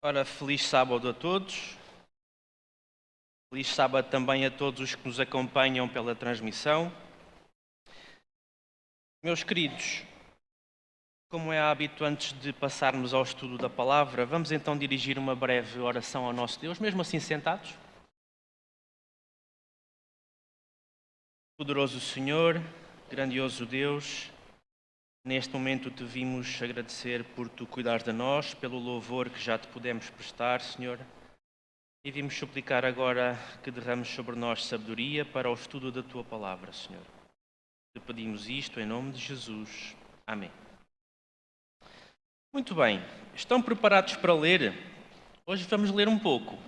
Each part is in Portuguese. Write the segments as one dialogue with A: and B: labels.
A: Ora, feliz sábado a todos. Feliz sábado também a todos os que nos acompanham pela transmissão. Meus queridos, como é hábito, antes de passarmos ao estudo da palavra, vamos então dirigir uma breve oração ao nosso Deus, mesmo assim sentados. Poderoso Senhor, grandioso Deus, neste momento te vimos agradecer por tu cuidares de nós, pelo louvor que já te podemos prestar, Senhor. E vimos suplicar agora que derrames sobre nós sabedoria para o estudo da tua palavra, Senhor. Te pedimos isto em nome de Jesus. Amém. Muito bem, estão preparados para ler? Hoje vamos ler um pouco,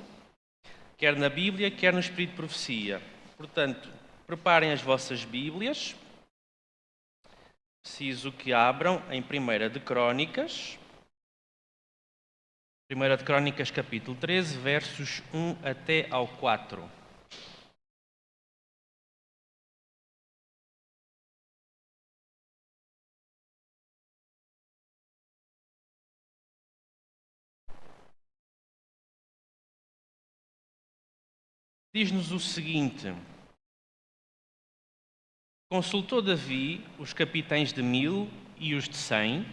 A: quer na Bíblia, quer no Espírito de Profecia. Portanto, preparem as vossas Bíblias. Preciso que abram em 1 de Crônicas. 1 de Crônicas, capítulo 13, versos 1 até ao 4. Diz-nos o seguinte: consultou Davi os capitães de 1000 e os de 100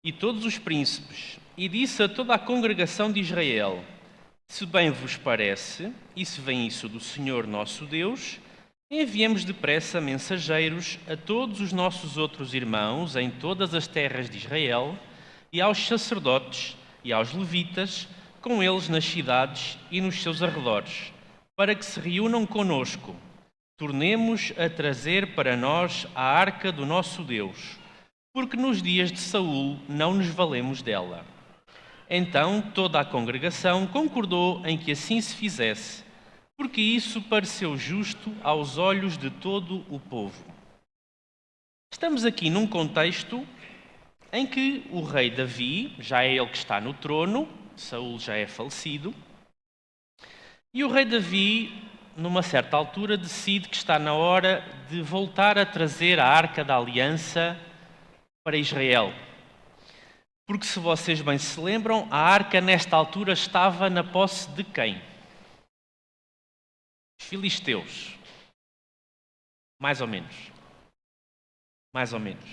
A: e todos os príncipes, e disse a toda a congregação de Israel: se bem vos parece, e se vem isso do Senhor nosso Deus, enviemos depressa mensageiros a todos os nossos outros irmãos em todas as terras de Israel, e aos sacerdotes e aos levitas, com eles nas cidades e nos seus arredores, para que se reúnam conosco. Tornemos a trazer para nós a arca do nosso Deus, porque nos dias de Saul não nos valemos dela. Então toda a congregação concordou em que assim se fizesse, porque isso pareceu justo aos olhos de todo o povo. Estamos aqui num contexto em que o rei Davi, já é ele que está no trono, Saul já é falecido, e o rei Davi, numa certa altura, decide que está na hora de voltar a trazer a Arca da Aliança para Israel. Porque, se vocês bem se lembram, a arca nesta altura estava na posse de quem? Os filisteus. Mais ou menos. Mais ou menos.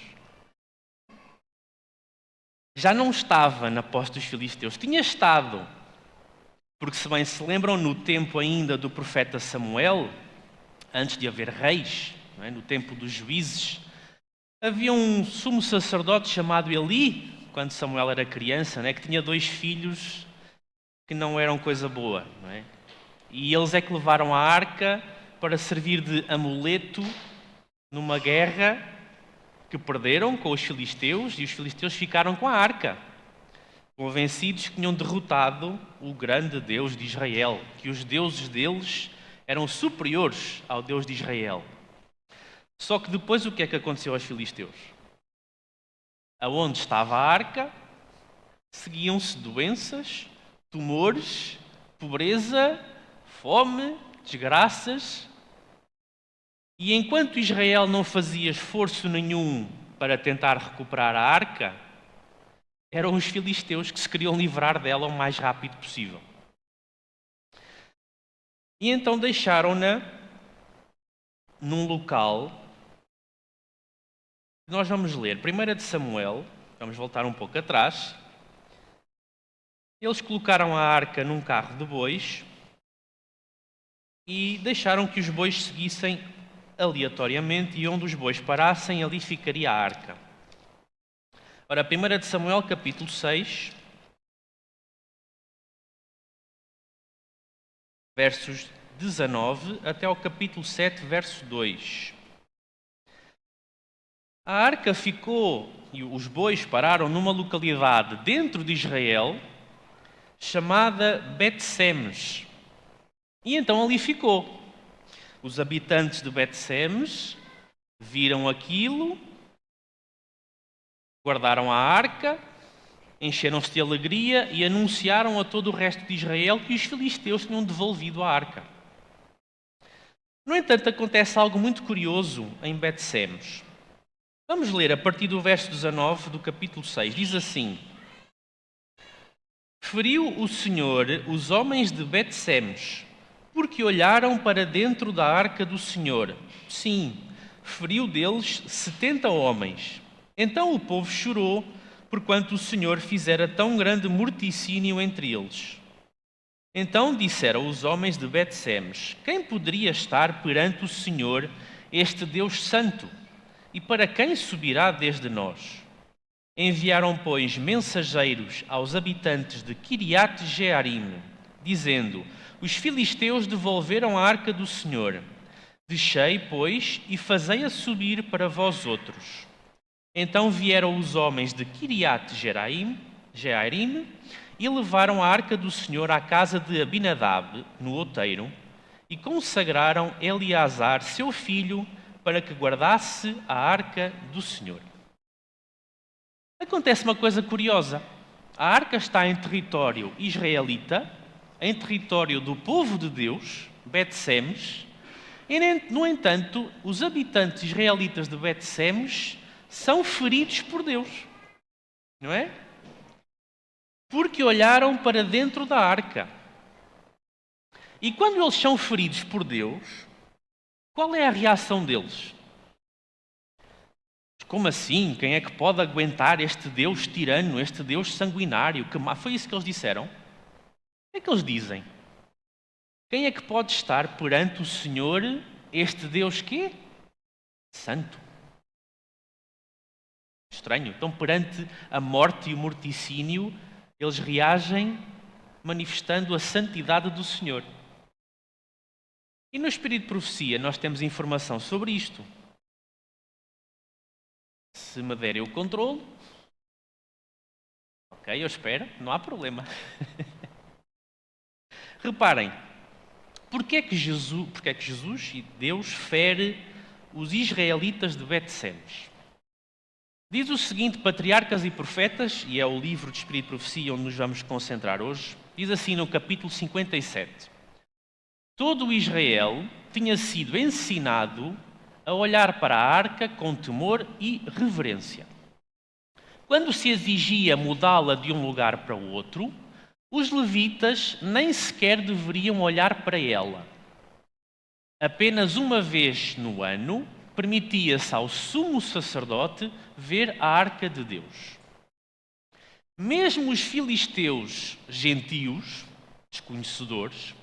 A: Já não estava na posse dos filisteus. Tinha estado. Porque, se bem se lembram, no tempo ainda do profeta Samuel, antes de haver reis, não é? No tempo dos juízes, havia um sumo sacerdote chamado Eli, quando Samuel era criança, né, que tinha 2 filhos que não eram coisa boa. Não é? E eles é que levaram a arca para servir de amuleto numa guerra que perderam com os filisteus, e os filisteus ficaram com a arca, convencidos que tinham derrotado o grande Deus de Israel, que os deuses deles eram superiores ao Deus de Israel. Só que depois o que é que aconteceu aos filisteus? Aonde estava a arca, seguiam-se doenças, tumores, pobreza, fome, desgraças. E enquanto Israel não fazia esforço nenhum para tentar recuperar a arca, eram os filisteus que se queriam livrar dela o mais rápido possível. E então deixaram-na num local. Nós vamos ler 1 de Samuel, vamos voltar um pouco atrás. Eles colocaram a arca num carro de bois e deixaram que os bois seguissem aleatoriamente, e onde os bois parassem, ali ficaria a arca. Ora, 1 de Samuel, capítulo 6, versos 19 até ao capítulo 7, verso 2. A arca ficou, e os bois pararam numa localidade dentro de Israel, chamada Bet-Semes. E então ali ficou. Os habitantes de Bet-Semes viram aquilo, guardaram a arca, encheram-se de alegria e anunciaram a todo o resto de Israel que os filisteus tinham devolvido a arca. No entanto, acontece algo muito curioso em Bet-Semes. Vamos ler a partir do verso 19 do capítulo 6. Diz assim: Feriu o Senhor os homens de Bet-Semes, porque olharam para dentro da arca do Senhor. Sim, feriu deles 70 homens. Então o povo chorou, porquanto o Senhor fizera tão grande morticínio entre eles. Então disseram os homens de Bet-Semes: quem poderia estar perante o Senhor, este Deus Santo? E para quem subirá desde nós? Enviaram, pois, mensageiros aos habitantes de Quiriate-Jearim, dizendo: os filisteus devolveram a arca do Senhor. Descei, pois, e fazei-a subir para vós outros. Então vieram os homens de Quiriate-Jearim e levaram a arca do Senhor à casa de Abinadab, no outeiro, e consagraram Eleazar, seu filho, para que guardasse a arca do Senhor. Acontece uma coisa curiosa. A arca está em território israelita, em território do povo de Deus, Bet-Semes, e, no entanto, os habitantes israelitas de Bet-Semes são feridos por Deus, não é? Porque olharam para dentro da arca. E quando eles são feridos por Deus, qual é a reação deles? Como assim? Quem é que pode aguentar este Deus tirano, este Deus sanguinário? Foi isso que eles disseram? O que é que eles dizem? Quem é que pode estar perante o Senhor, este Deus quê? Santo. Estranho. Então, perante a morte e o morticínio, eles reagem manifestando a santidade do Senhor. E no Espírito de Profecia nós temos informação sobre isto. Se me derem o controle, ok, eu espero, não há problema. Reparem, porque é que Jesus e Deus fere os israelitas de Bet-Semes? Diz o seguinte, Patriarcas e Profetas, e é o livro de Espírito de Profecia onde nos vamos concentrar hoje, diz assim no capítulo 57. Todo o Israel tinha sido ensinado a olhar para a arca com temor e reverência. Quando se exigia mudá-la de um lugar para o outro, os levitas nem sequer deveriam olhar para ela. Apenas uma vez no ano, permitia-se ao sumo sacerdote ver a arca de Deus. Mesmo os filisteus gentios, desconhecedores,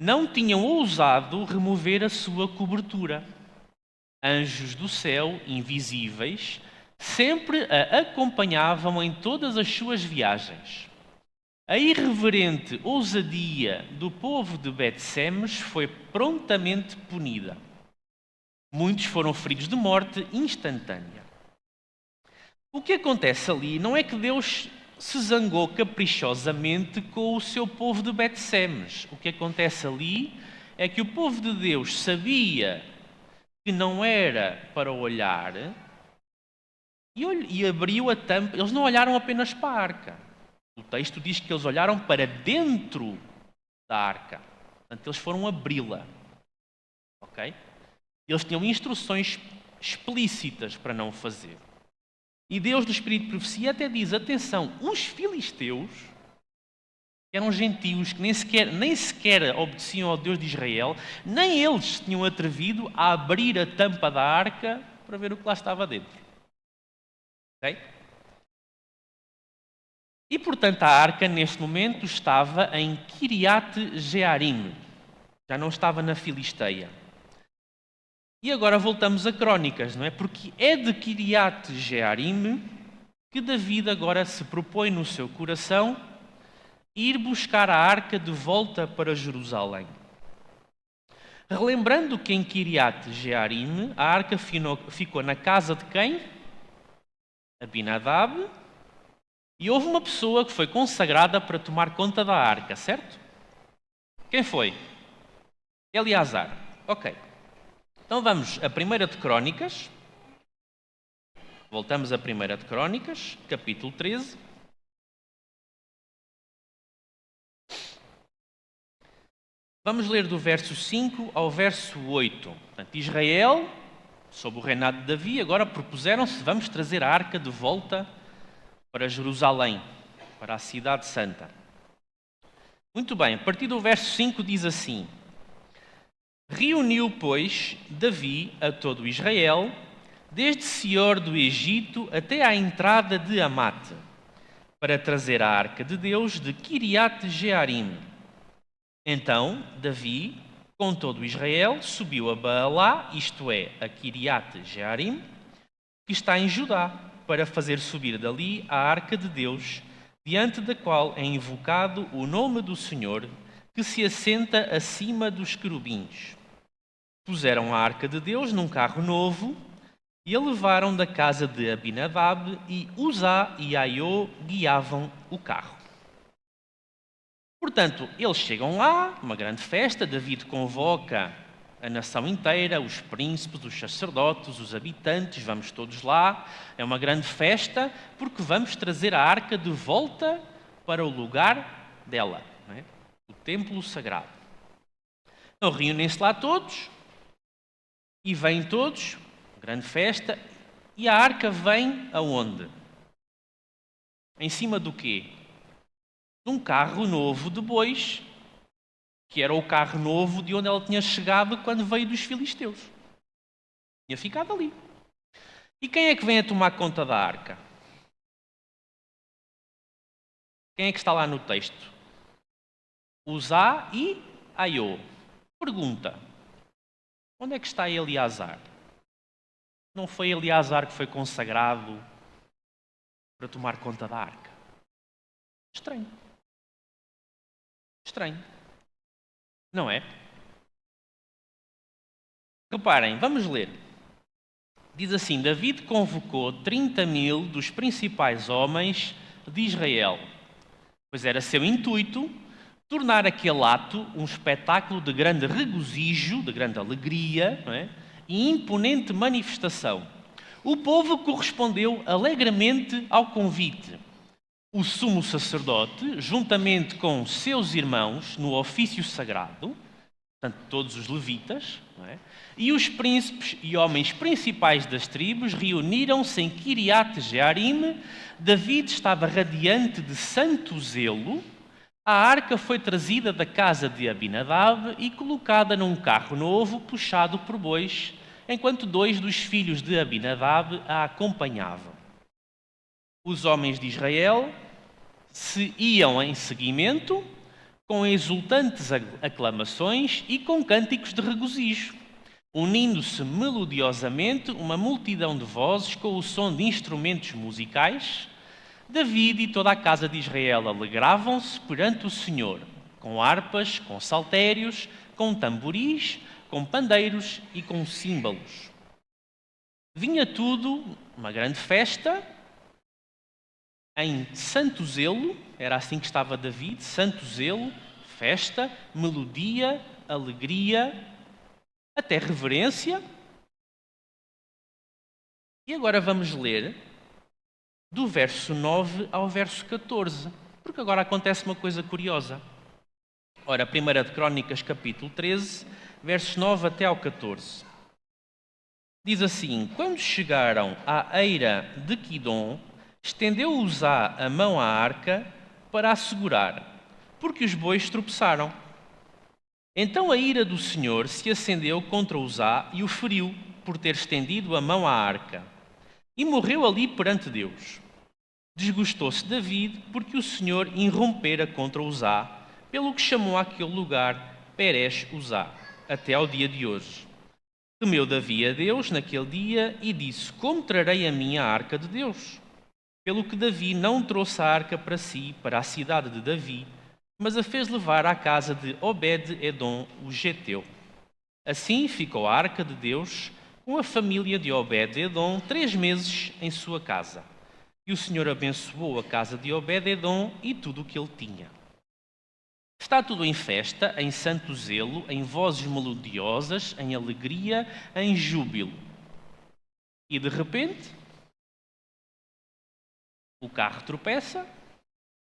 A: não tinham ousado remover a sua cobertura. Anjos do céu, invisíveis, sempre a acompanhavam em todas as suas viagens. A irreverente ousadia do povo de Bet-Semes foi prontamente punida. Muitos foram feridos de morte instantânea. O que acontece ali não é que Deus se zangou caprichosamente com o seu povo de Bet-Semes. O que acontece ali é que o povo de Deus sabia que não era para olhar e abriu a tampa. Eles não olharam apenas para a arca. O texto diz que eles olharam para dentro da arca. Portanto, eles foram abri-la. Ok? Eles tinham instruções explícitas para não fazer. E Deus, do Espírito de Profecia, até diz, atenção, os filisteus, que eram gentios, que nem sequer obedeciam ao Deus de Israel, nem eles se tinham atrevido a abrir a tampa da arca para ver o que lá estava dentro. Ok? E, portanto, a arca, neste momento, estava em Quiriate-Jearim. Já não estava na Filisteia. E agora voltamos a Crónicas, não é? Porque é de Quiriate-Jearim que David agora se propõe no seu coração ir buscar a arca de volta para Jerusalém. Relembrando que em Quiriate-Jearim a arca ficou na casa de quem? Abinadab. E houve uma pessoa que foi consagrada para tomar conta da arca, certo? Quem foi? Eleazar. Ok. Então vamos a 1 de Crónicas. Voltamos a 1 de Crónicas, capítulo 13. Vamos ler do verso 5 ao verso 8. Portanto, Israel, sob o reinado de Davi, agora propuseram-se, vamos trazer a arca de volta para Jerusalém, para a cidade santa. Muito bem, a partir do verso 5 diz assim: Reuniu, pois, Davi a todo Israel, desde Sior do Egito até à entrada de Amate, para trazer a arca de Deus de Kiriat Jearim. Então Davi, com todo Israel, subiu a Baalá, isto é, a Kiriat Jearim, que está em Judá, para fazer subir dali a arca de Deus, diante da qual é invocado o nome do Senhor, que se assenta acima dos querubins. Puseram a arca de Deus num carro novo e a levaram da casa de Abinadab, e Uzá e Aiô guiavam o carro. Portanto, eles chegam lá, uma grande festa, David convoca a nação inteira, os príncipes, os sacerdotes, os habitantes, vamos todos lá. É uma grande festa porque vamos trazer a arca de volta para o lugar dela, não é? O templo sagrado. Então reúnem-se lá todos e vêm todos, grande festa, e a arca vem aonde? Em cima do quê? De um carro novo de bois, que era o carro novo de onde ela tinha chegado quando veio dos filisteus. Tinha ficado ali. E quem é que vem a tomar conta da arca? Quem é que está lá no texto? Uzá e Aiô. Pergunta: onde é que está Eleazar? Não foi Eleazar que foi consagrado para tomar conta da arca? Estranho. Estranho. Não é? Reparem, vamos ler. Diz assim: David convocou 30.000 dos principais homens de Israel, pois era seu intuito tornar aquele ato um espetáculo de grande regozijo, de grande alegria, não é? E imponente manifestação. O povo correspondeu alegremente ao convite. O sumo sacerdote, juntamente com seus irmãos no ofício sagrado, portanto, todos os levitas, não é? E os príncipes e homens principais das tribos reuniram-se em Kiriat Jearim. David estava radiante de santo zelo. A arca foi trazida da casa de Abinadab e colocada num carro novo puxado por bois, enquanto 2 dos filhos de Abinadab a acompanhavam. Os homens de Israel se iam em seguimento, com exultantes aclamações e com cânticos de regozijo, unindo-se melodiosamente uma multidão de vozes com o som de instrumentos musicais. David e toda a casa de Israel alegravam-se perante o Senhor, com harpas, com saltérios, com tamboris, com pandeiros e com símbolos. Vinha tudo, uma grande festa, em santo zelo, era assim que estava David, santo zelo, festa, melodia, alegria, até reverência. E agora vamos ler do verso 9 ao verso 14, porque agora acontece uma coisa curiosa. Ora, 1 de Crónicas, capítulo 13, versos 9 até ao 14. Diz assim: Quando chegaram à eira de Quidom, estendeu Uzá a mão à arca para a segurar, porque os bois tropeçaram. Então a ira do Senhor se acendeu contra Uzá e o feriu por ter estendido a mão à arca. E morreu ali perante Deus. Desgostou-se David porque o Senhor irrompera contra Uzá, pelo que chamou aquele lugar Perez Uzá, até ao dia de hoje. Temeu Davi a Deus naquele dia e disse: Como trarei a minha arca de Deus? Pelo que Davi não trouxe a arca para si, para a cidade de Davi, mas a fez levar à casa de Obed-Edom, o geteu. Assim ficou a arca de Deus com a família de Obed-Edom 3 meses em sua casa. E o Senhor abençoou a casa de Obed-Edom e tudo o que ele tinha. Está tudo em festa, em santo zelo, em vozes melodiosas, em alegria, em júbilo. E de repente, o carro tropeça,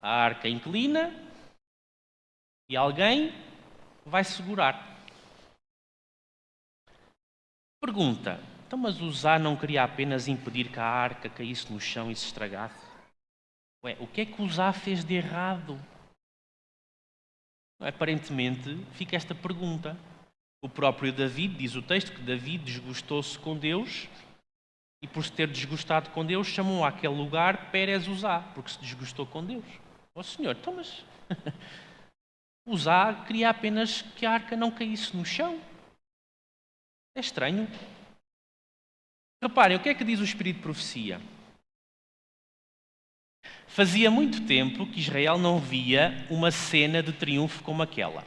A: a arca inclina e alguém vai segurar. Pergunta: então, mas Uzá não queria apenas impedir que a arca caísse no chão e se estragasse? O que é que Uzá fez de errado? Aparentemente, fica esta pergunta. O próprio David, diz o texto, que David desgostou-se com Deus e, por se ter desgostado com Deus, chamou àquele lugar Pérez Uzá, porque se desgostou com Deus. Ó Senhor, então mas Uzá queria apenas que a arca não caísse no chão. É estranho. Reparem, o que é que diz o Espírito de Profecia? Fazia muito tempo que Israel não via uma cena de triunfo como aquela.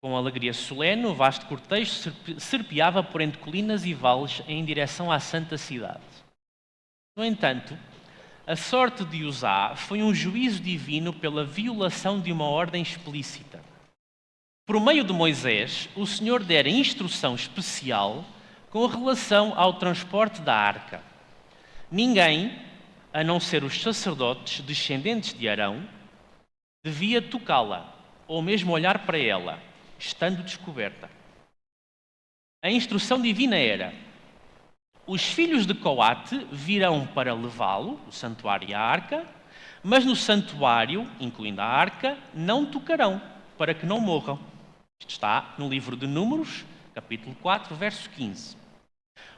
A: Com alegria solene, o vasto cortejo serpeava por entre colinas e vales em direção à santa cidade. No entanto, a sorte de Uzá foi um juízo divino pela violação de uma ordem explícita. Por meio de Moisés, o Senhor dera instrução especial com relação ao transporte da arca. Ninguém, a não ser os sacerdotes descendentes de Arão, devia tocá-la ou mesmo olhar para ela, estando descoberta. A instrução divina era: os filhos de Coate virão para levá-lo, o santuário e a arca, mas no santuário, incluindo a arca, não tocarão, para que não morram. Isto está no livro de Números, capítulo 4, verso 15.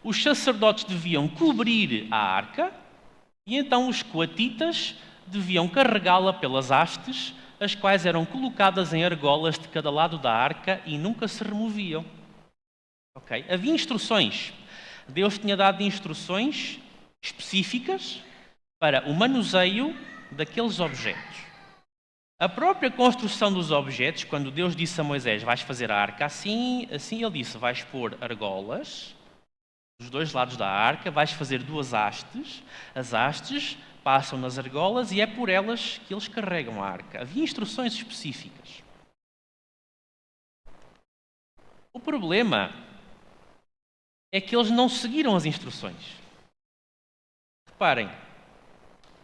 A: Os sacerdotes deviam cobrir a arca e então os coatitas deviam carregá-la pelas hastes, as quais eram colocadas em argolas de cada lado da arca e nunca se removiam. Okay? Havia instruções. Deus tinha dado instruções específicas para o manuseio daqueles objetos. A própria construção dos objetos, quando Deus disse a Moisés: vais fazer a arca assim, ele disse: vais pôr argolas dos dois lados da arca, vais fazer duas hastes, as hastes passam nas argolas e é por elas que eles carregam a arca. Havia instruções específicas. O problema é que eles não seguiram as instruções. Reparem,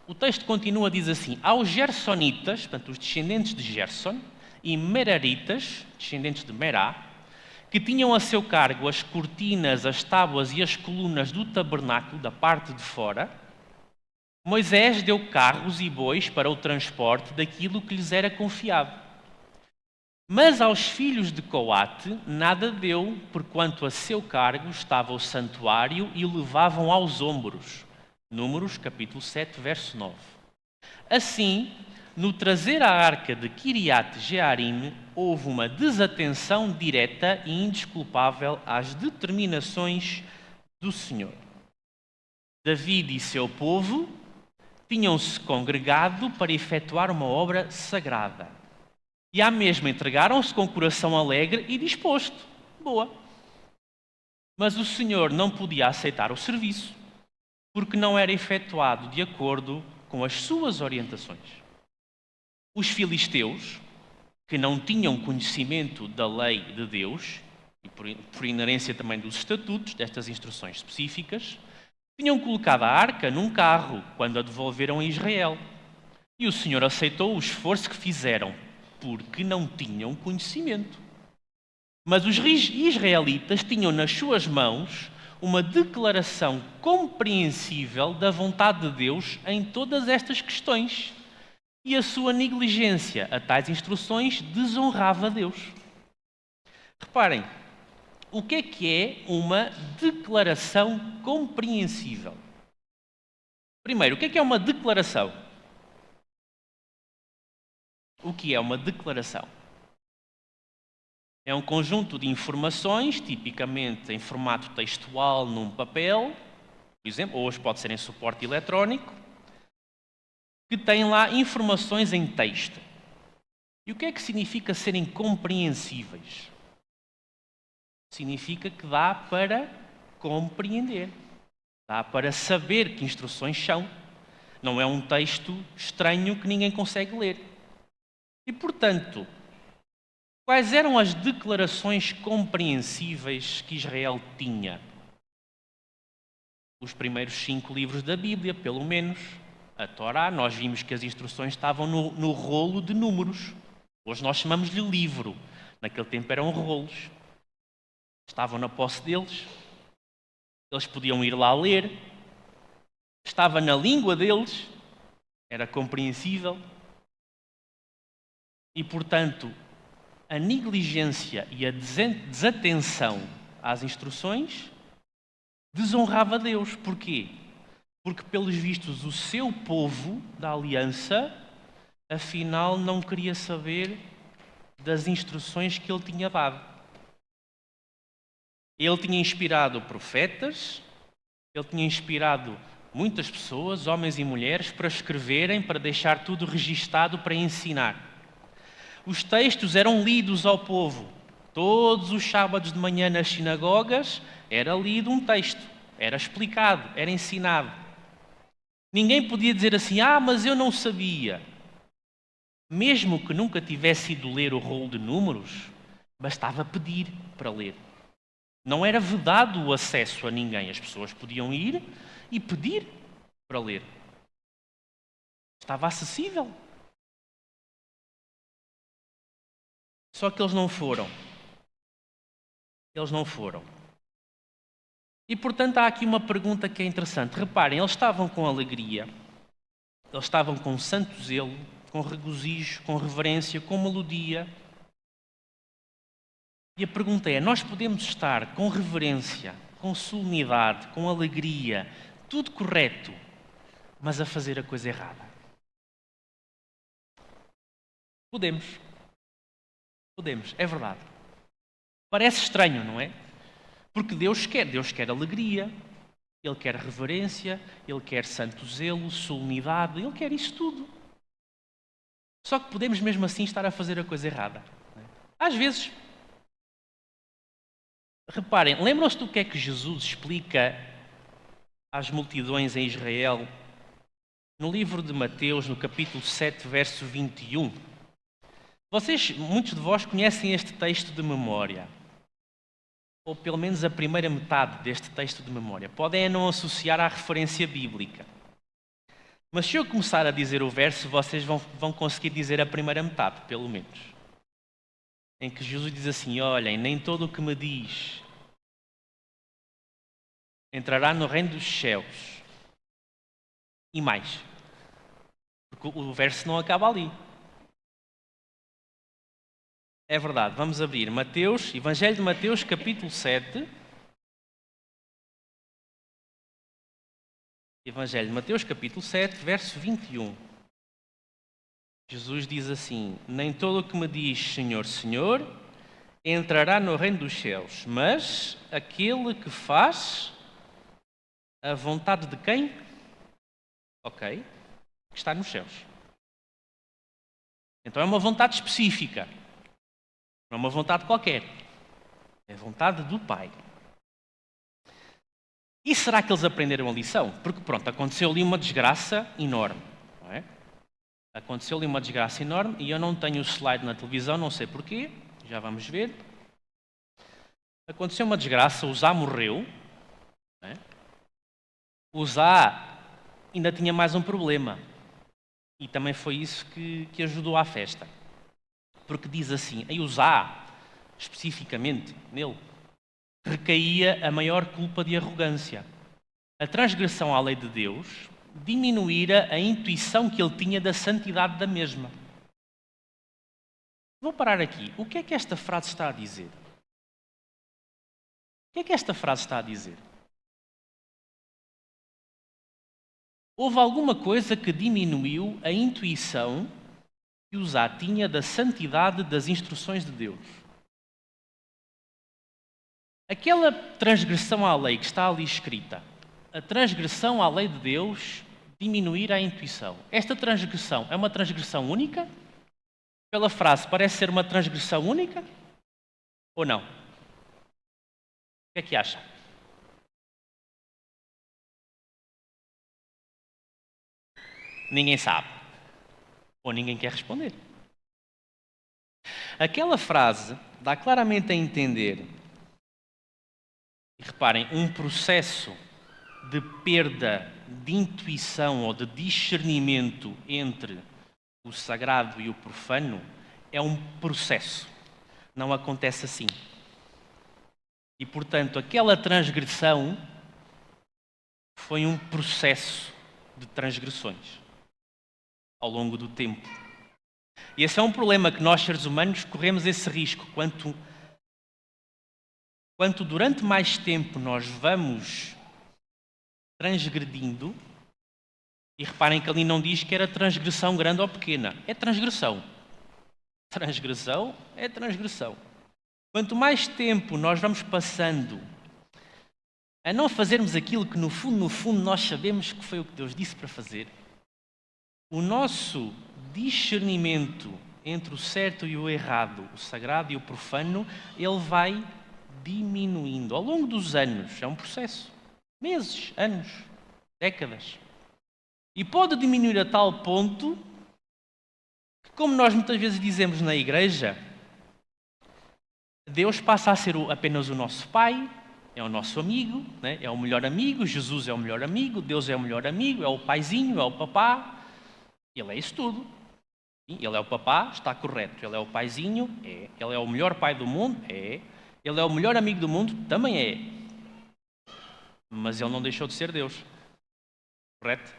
A: o texto continua, diz assim: aos gersonitas, portanto os descendentes de Gerson, e meraritas, descendentes de Merá, que tinham a seu cargo as cortinas, as tábuas e as colunas do tabernáculo da parte de fora, Moisés deu carros e bois para o transporte daquilo que lhes era confiado. Mas aos filhos de Coate nada deu, porquanto a seu cargo estava o santuário e o levavam aos ombros. Números, capítulo 7, verso 9. Assim, no trazer a arca de Kiriat Jearim, houve uma desatenção direta e indesculpável às determinações do Senhor. David e seu povo tinham-se congregado para efetuar uma obra sagrada. E à mesma entregaram-se com coração alegre e disposto. Boa. Mas o Senhor não podia aceitar o serviço, porque não era efetuado de acordo com as suas orientações. Os filisteus, que não tinham conhecimento da lei de Deus, e por inerência também dos estatutos, destas instruções específicas, tinham colocado a arca num carro quando a devolveram a Israel. E o Senhor aceitou o esforço que fizeram, porque não tinham conhecimento. Mas os israelitas tinham nas suas mãos uma declaração compreensível da vontade de Deus em todas estas questões. E a sua negligência a tais instruções desonrava Deus. Reparem, o que é uma declaração compreensível? Primeiro, o que é uma declaração? O que é uma declaração? É um conjunto de informações, tipicamente em formato textual num papel, por exemplo, ou hoje pode ser em suporte eletrónico, que tem lá informações em texto. E o que é que significa serem compreensíveis? Significa que dá para compreender, dá para saber que instruções são. Não é um texto estranho que ninguém consegue ler. E, portanto, quais eram as declarações compreensíveis que Israel tinha? Os primeiros 5 livros da Bíblia, pelo menos. A Torá, nós vimos que as instruções estavam no rolo de números. Hoje nós chamamos-lhe livro. Naquele tempo eram rolos. Estavam na posse deles. Eles podiam ir lá ler. Estava na língua deles. Era compreensível. E, portanto, a negligência e a desatenção às instruções desonrava Deus. Porquê? Porque, pelos vistos, o seu povo da aliança, afinal, não queria saber das instruções que ele tinha dado. Ele tinha inspirado profetas, ele tinha inspirado muitas pessoas, homens e mulheres, para escreverem, para deixar tudo registado, para ensinar. Os textos eram lidos ao povo. Todos os sábados de manhã nas sinagogas era lido um texto, era explicado, era ensinado. Ninguém podia dizer assim, mas eu não sabia. Mesmo que nunca tivesse ido ler o rolo de números, bastava pedir para ler. Não era vedado o acesso a ninguém. As pessoas podiam ir e pedir para ler. Estava acessível. Só que eles não foram. Eles não foram. E, portanto, há aqui uma pergunta que é interessante. Reparem, eles estavam com alegria, eles estavam com santo zelo, com regozijo, com reverência, com melodia. E a pergunta é, nós podemos estar com reverência, com solenidade, com alegria, tudo correto, mas a fazer a coisa errada? Podemos. Podemos, é verdade. Parece estranho, não é? Porque Deus quer alegria, Ele quer reverência, Ele quer santo zelo, solenidade, Ele quer isso tudo. Só que podemos mesmo assim estar a fazer a coisa errada. Às vezes, reparem, lembram-se do que é que Jesus explica às multidões em Israel no livro de Mateus, no capítulo 7, verso 21? Muitos de vós conhecem este texto de memória, ou pelo menos a primeira metade deste texto de memória. Podem não associar à referência bíblica. Mas se eu começar a dizer o verso, vocês vão conseguir dizer a primeira metade, pelo menos. Em que Jesus diz assim, olhem, nem todo o que me diz entrará no reino dos céus. E mais. Porque o verso não acaba ali. É verdade, vamos abrir Mateus, Evangelho de Mateus, capítulo 7. Evangelho de Mateus, capítulo 7, verso 21. Jesus diz assim, nem todo o que me diz Senhor, Senhor, entrará no reino dos céus, mas aquele que faz a vontade de quem? Ok, que está nos céus. Então é uma vontade específica. Não é uma vontade qualquer. É a vontade do Pai. E será que eles aprenderam a lição? Porque, pronto, aconteceu ali uma desgraça enorme. Não é? Aconteceu ali uma desgraça enorme e eu não tenho o slide na televisão, não sei porquê. Já vamos ver. Aconteceu uma desgraça, o Zá morreu. Não é? O Zá ainda tinha mais um problema. E também foi isso que ajudou à festa. Porque diz assim, em Uzá, especificamente nele, recaía a maior culpa de arrogância. A transgressão à lei de Deus diminuíra a intuição que ele tinha da santidade da mesma. Vou parar aqui. O que é que esta frase está a dizer? O que é que esta frase está a dizer? Houve alguma coisa que diminuiu a intuição que Uzá tinha da santidade das instruções de Deus. Aquela transgressão à lei que está ali escrita, a transgressão à lei de Deus, diminuir a intuição. Esta transgressão é uma transgressão única? Pela frase, parece ser uma transgressão única? Ou não? O que é que acha? Ninguém sabe. Ou ninguém quer responder. Aquela frase dá claramente a entender, e reparem, um processo de perda de intuição ou de discernimento entre o sagrado e o profano é um processo. Não acontece assim. E, portanto, aquela transgressão foi um processo de transgressões ao longo do tempo. E esse é um problema que nós, seres humanos, corremos esse risco. Quanto durante mais tempo nós vamos transgredindo, e reparem que ali não diz que era transgressão grande ou pequena, é transgressão. Transgressão é transgressão. Quanto mais tempo nós vamos passando a não fazermos aquilo que no fundo nós sabemos que foi o que Deus disse para fazer, o nosso discernimento entre o certo e o errado, o sagrado e o profano, ele vai diminuindo ao longo dos anos. É um processo. Meses, anos, décadas. E pode diminuir a tal ponto que, como nós muitas vezes dizemos na igreja, Deus passa a ser apenas o nosso Pai, é o nosso amigo, né? É o melhor amigo, Jesus é o melhor amigo, Deus é o melhor amigo, é o paizinho, é o papá. Ele é isso tudo. Ele é o papá, está correto. Ele é o paizinho, é. Ele é o melhor pai do mundo, é. Ele é o melhor amigo do mundo, também é. Mas ele não deixou de ser Deus. Correto?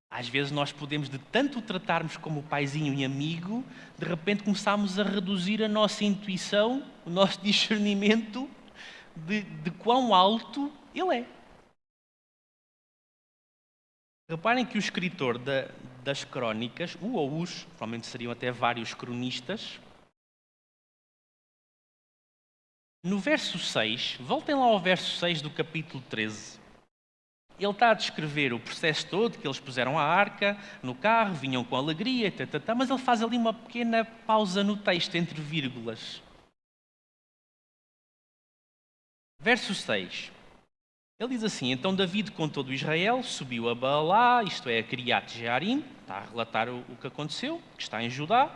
A: Às vezes nós podemos, de tanto o tratarmos como paizinho e amigo, de repente começamos a reduzir a nossa intuição, o nosso discernimento de quão alto ele é. Reparem que o escritor das crónicas, provavelmente seriam até vários cronistas, no verso 6, voltem lá ao verso 6 do capítulo 13, ele está a descrever o processo todo, que eles puseram a arca no carro, vinham com alegria, mas ele faz ali uma pequena pausa no texto, entre vírgulas. Verso 6. Ele diz assim: então David com todo Israel subiu a Baalá, isto é, a Kiriat Jearim, está a relatar o que aconteceu, que está em Judá,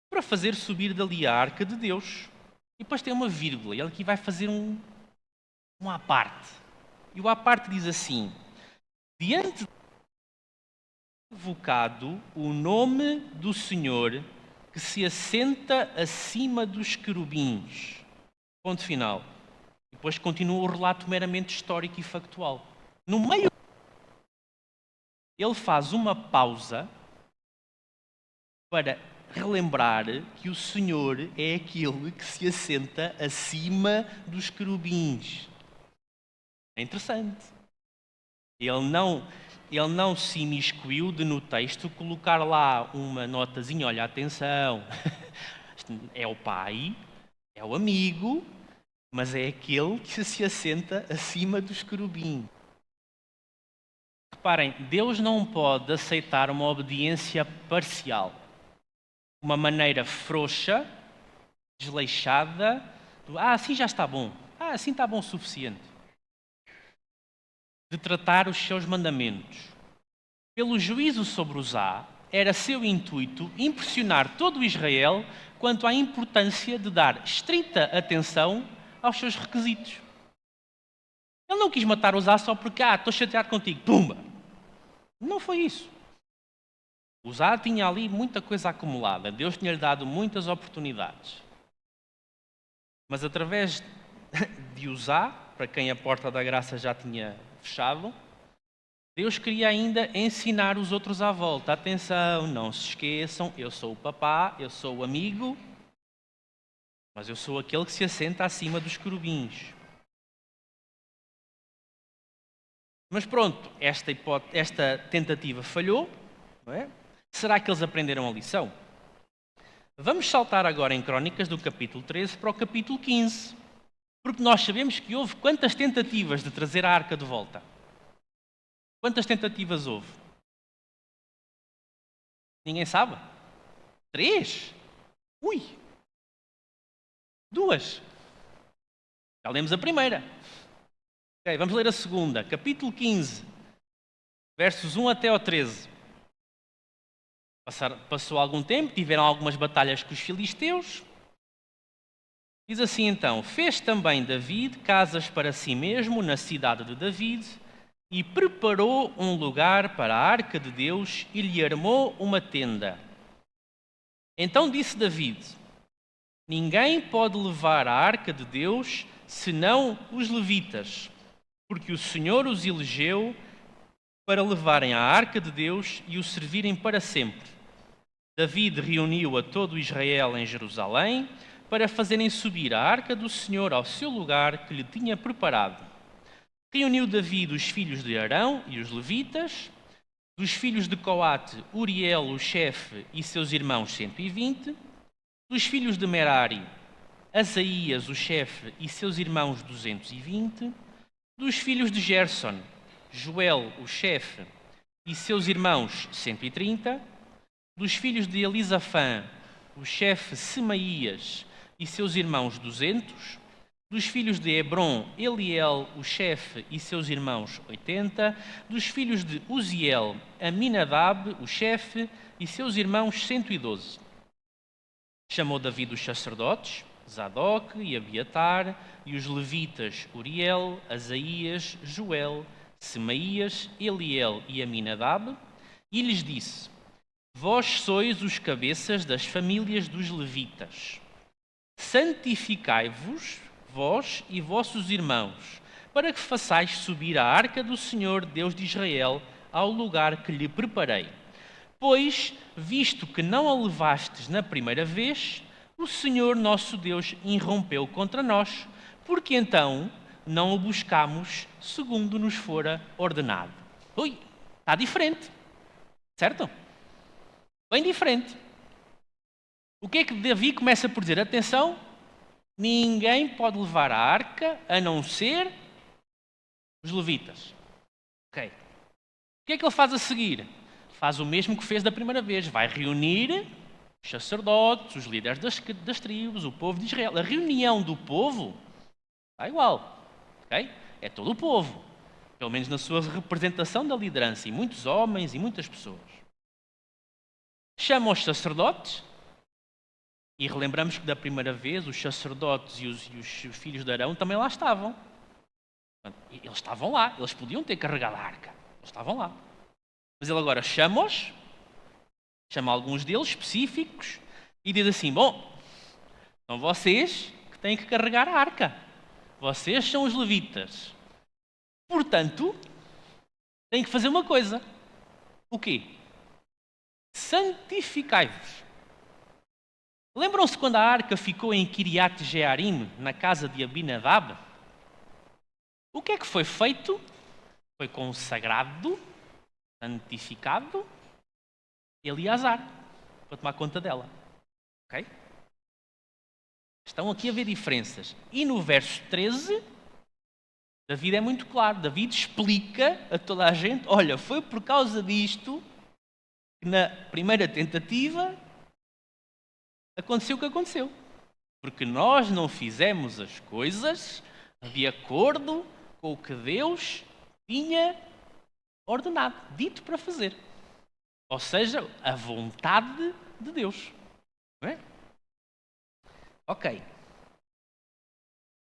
A: para fazer subir dali a arca de Deus. E depois tem uma vírgula, e ele aqui vai fazer um à parte. E o à parte diz assim: diante invocado o nome do Senhor que se assenta acima dos querubins. Ponto final. Depois continua o relato meramente histórico e factual. No meio, ele faz uma pausa para relembrar que o Senhor é aquele que se assenta acima dos querubins. É interessante. Ele não se imiscuiu de no texto colocar lá uma notazinha, olha, atenção, é o pai, é o amigo, mas é aquele que se assenta acima dos querubins. Reparem, Deus não pode aceitar uma obediência parcial, uma maneira frouxa, desleixada, assim já está bom, assim está bom o suficiente, de tratar os seus mandamentos. Pelo juízo sobre Uzá, era seu intuito impressionar todo o Israel quanto à importância de dar estrita atenção aos seus requisitos. Ele não quis matar Uzá só porque, estou chateado contigo, pumba! Não foi isso. Uzá tinha ali muita coisa acumulada, Deus tinha-lhe dado muitas oportunidades. Mas através de Uzá, para quem a porta da graça já tinha fechado, Deus queria ainda ensinar os outros à volta. Atenção, não se esqueçam, eu sou o papá, eu sou o amigo, mas eu sou aquele que se assenta acima dos querubins. Mas pronto, esta tentativa falhou, não é? Será que eles aprenderam a lição? Vamos saltar agora em Crónicas do capítulo 13 para o capítulo 15. Porque nós sabemos que houve quantas tentativas de trazer a arca de volta? Quantas tentativas houve? Ninguém sabe? 3? Ui! 2. Já lemos a primeira. Ok, vamos ler a segunda. Capítulo 15, versos 1 até ao 13. Passou algum tempo, tiveram algumas batalhas com os filisteus. Diz assim então: fez também David casas para si mesmo na cidade de David e preparou um lugar para a arca de Deus e lhe armou uma tenda. Então disse David: ninguém pode levar a arca de Deus senão os levitas, porque o Senhor os elegeu para levarem a arca de Deus e o servirem para sempre. David reuniu a todo Israel em Jerusalém para fazerem subir a arca do Senhor ao seu lugar que lhe tinha preparado. Reuniu David os filhos de Arão e os levitas, dos filhos de Coate, Uriel, o chefe, e seus irmãos 120, dos filhos de Merari, Asaías, o chefe, e seus irmãos 220, dos filhos de Gerson, Joel, o chefe, e seus irmãos 130, dos filhos de Elisafã, o chefe Semaías, e seus irmãos 200, dos filhos de Hebron, Eliel, o chefe, e seus irmãos 80, dos filhos de Uziel, Aminadab, o chefe, e seus irmãos 112. Chamou Davi os sacerdotes, Zadok e Abiatar, e os levitas Uriel, Asaías, Joel, Semaías, Eliel e Aminadab, e lhes disse: Vós sois os cabeças das famílias dos levitas. Santificai-vos, vós e vossos irmãos, para que façais subir a arca do Senhor Deus de Israel ao lugar que lhe preparei. Pois, visto que não a levastes na primeira vez, o Senhor nosso Deus irrompeu contra nós, porque então não o buscamos segundo nos fora ordenado. Ui, está diferente, certo? Bem diferente. O que é que Davi começa por dizer? Atenção, ninguém pode levar a arca a não ser os levitas. Ok. O que é que ele faz a seguir? Faz o mesmo que fez da primeira vez. Vai reunir os sacerdotes, os líderes das tribos, o povo de Israel. A reunião do povo está igual. Okay? É todo o povo. Pelo menos na sua representação da liderança. E muitos homens e muitas pessoas. Chama os sacerdotes. E relembramos que da primeira vez os sacerdotes e os filhos de Arão também lá estavam. Eles estavam lá. Eles podiam ter carregado a arca. Eles estavam lá. Mas ele agora chama-os, chama alguns deles específicos e diz assim: bom, são vocês que têm que carregar a arca. Vocês são os levitas. Portanto, têm que fazer uma coisa. O quê? Santificai-vos. Lembram-se quando a arca ficou em Kiriat Jearim, na casa de Abinadab? O que é que foi feito? Foi consagrado, santificado, Eleazar, para tomar conta dela. Ok? Estão aqui a ver diferenças. E no verso 13, David é muito claro. David explica a toda a gente: olha, foi por causa disto que na primeira tentativa aconteceu o que aconteceu. Porque nós não fizemos as coisas de acordo com o que Deus tinha ordenado, dito para fazer. Ou seja, a vontade de Deus. Não é? Ok.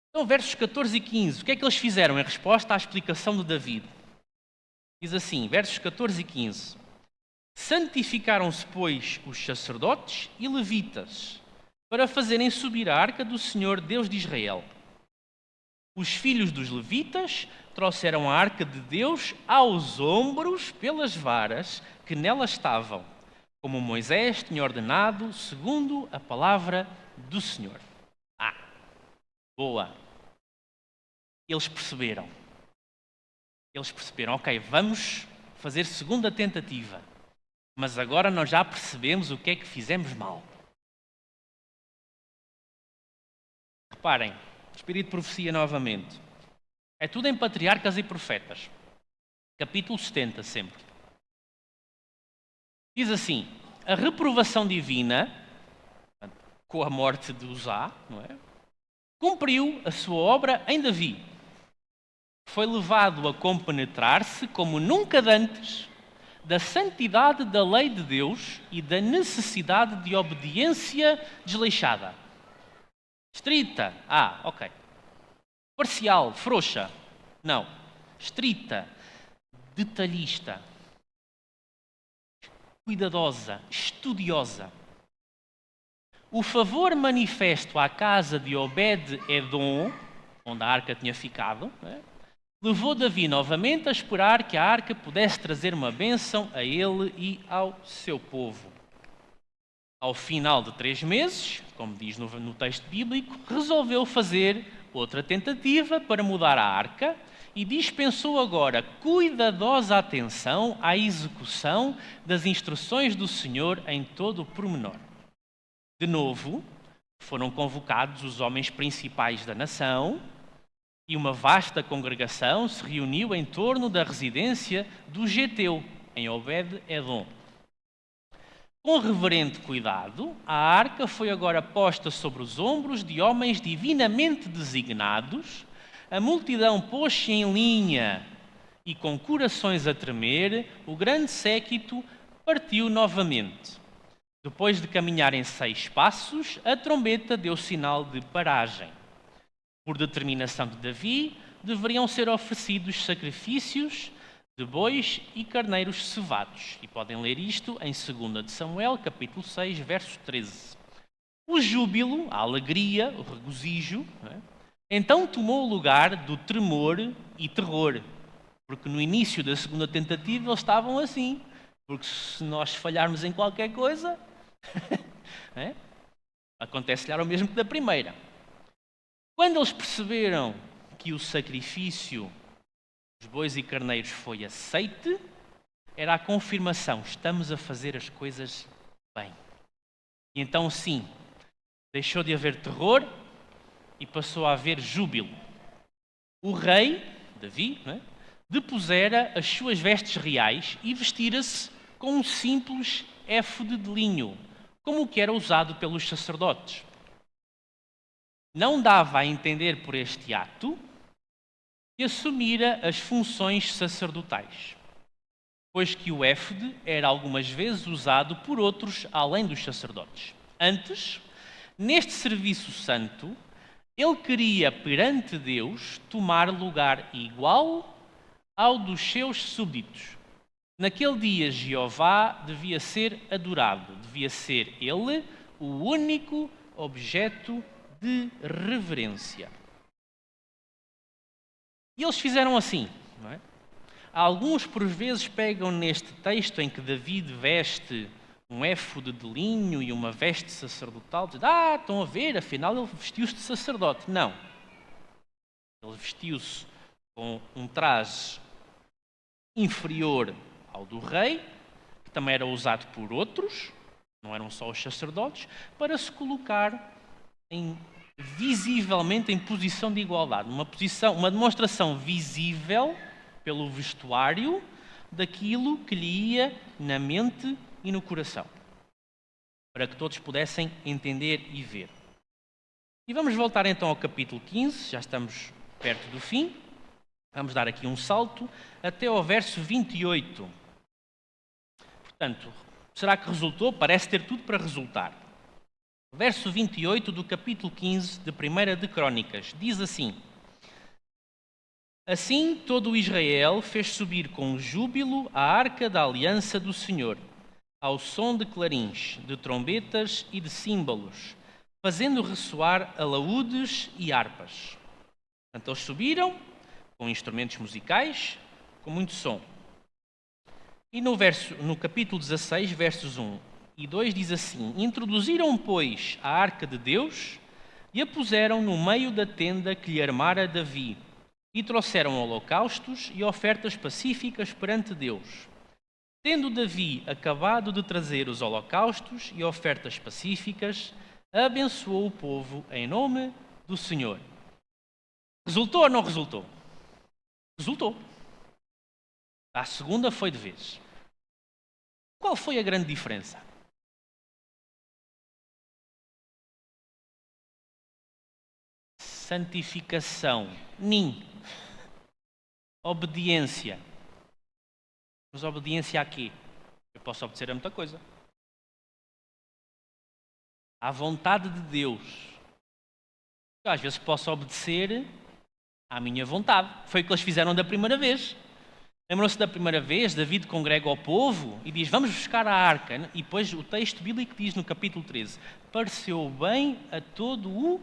A: Então, versos 14 e 15. O que é que eles fizeram em resposta à explicação de David? Diz assim, versos 14 e 15. Santificaram-se, pois, os sacerdotes e levitas para fazerem subir a arca do Senhor Deus de Israel. Os filhos dos levitas trouxeram a arca de Deus aos ombros pelas varas que nela estavam, como Moisés tinha ordenado, segundo a palavra do Senhor. Boa. Eles perceberam. Ok, vamos fazer segunda tentativa. Mas agora nós já percebemos o que é que fizemos mal. Reparem, Espírito de Profecia novamente. É tudo em Patriarcas e Profetas. Capítulo 70 sempre. Diz assim: a reprovação divina, com a morte de Uzá, não é? Cumpriu a sua obra em Davi. Foi levado a compenetrar-se como nunca dantes da santidade da lei de Deus e da necessidade de obediência desleixada. Estrita. Ok. Parcial, frouxa. Não. Estrita, detalhista, cuidadosa, estudiosa. O favor manifesto à casa de Obed-Edom, onde a arca tinha ficado, levou Davi novamente a esperar que a arca pudesse trazer uma bênção a ele e ao seu povo. Ao final de 3 meses, como diz no texto bíblico, resolveu fazer outra tentativa para mudar a arca e dispensou agora cuidadosa atenção à execução das instruções do Senhor em todo o pormenor. De novo, foram convocados os homens principais da nação e uma vasta congregação se reuniu em torno da residência do Geteu, em Obed-Edom. Com reverente cuidado, a arca foi agora posta sobre os ombros de homens divinamente designados. A multidão pôs-se em linha e, com corações a tremer, o grande séquito partiu novamente. Depois de caminharem 6 passos, a trombeta deu sinal de paragem. Por determinação de Davi, deveriam ser oferecidos sacrifícios de bois e carneiros cevados. E podem ler isto em 2 de Samuel, capítulo 6, verso 13. O júbilo, a alegria, o regozijo, então tomou o lugar do tremor e terror. Porque no início da segunda tentativa eles estavam assim. Porque se nós falharmos em qualquer coisa, acontece-lhe o mesmo que da primeira. Quando eles perceberam que o sacrifício dos bois e carneiros foi aceite, era a confirmação: estamos a fazer as coisas bem. E então sim, deixou de haver terror e passou a haver júbilo. O rei, Davi, depusera as suas vestes reais e vestira-se com um simples éfode de linho, como o que era usado pelos sacerdotes. Não dava a entender por este ato que assumira as funções sacerdotais, pois que o éfode era algumas vezes usado por outros além dos sacerdotes. Antes, neste serviço santo, ele queria perante Deus tomar lugar igual ao dos seus súbditos. Naquele dia, Jeová devia ser adorado, devia ser ele o único objeto de reverência. E eles fizeram assim, não é? Alguns, por vezes, pegam neste texto em que Davi veste um éfode de linho e uma veste sacerdotal, dizem: estão a ver, afinal ele vestiu-se de sacerdote. Não. Ele vestiu-se com um traje inferior ao do rei, que também era usado por outros, não eram só os sacerdotes, para se colocar visivelmente em posição de igualdade, uma demonstração visível pelo vestuário daquilo que lhe ia na mente e no coração, para que todos pudessem entender e ver. E vamos voltar então ao capítulo 15, já estamos perto do fim. Vamos dar aqui um salto até ao verso 28. Portanto, será que resultou? Parece ter tudo para resultar. Verso 28 do capítulo 15 de 1 de Crônicas diz assim: Assim todo o Israel fez subir com júbilo a arca da aliança do Senhor, ao som de clarins, de trombetas e de símbolos, fazendo ressoar alaúdes e harpas. Portanto, eles subiram com instrumentos musicais, com muito som. E no capítulo 16, versos 1 e 2 diz assim: Introduziram, pois, a arca de Deus e a puseram no meio da tenda que lhe armara Davi, e trouxeram holocaustos e ofertas pacíficas perante Deus. Tendo Davi acabado de trazer os holocaustos e ofertas pacíficas, abençoou o povo em nome do Senhor. Resultou ou não resultou? Resultou. A segunda foi de vez. Qual foi a grande diferença? Santificação. Obediência. Mas obediência a quê? Eu posso obedecer a muita coisa. À vontade de Deus. Eu, às vezes posso obedecer à minha vontade. Foi o que eles fizeram da primeira vez. Lembram-se da primeira vez? David congrega o povo e diz: vamos buscar a arca. E depois o texto bíblico diz no capítulo 13: pareceu bem a todo o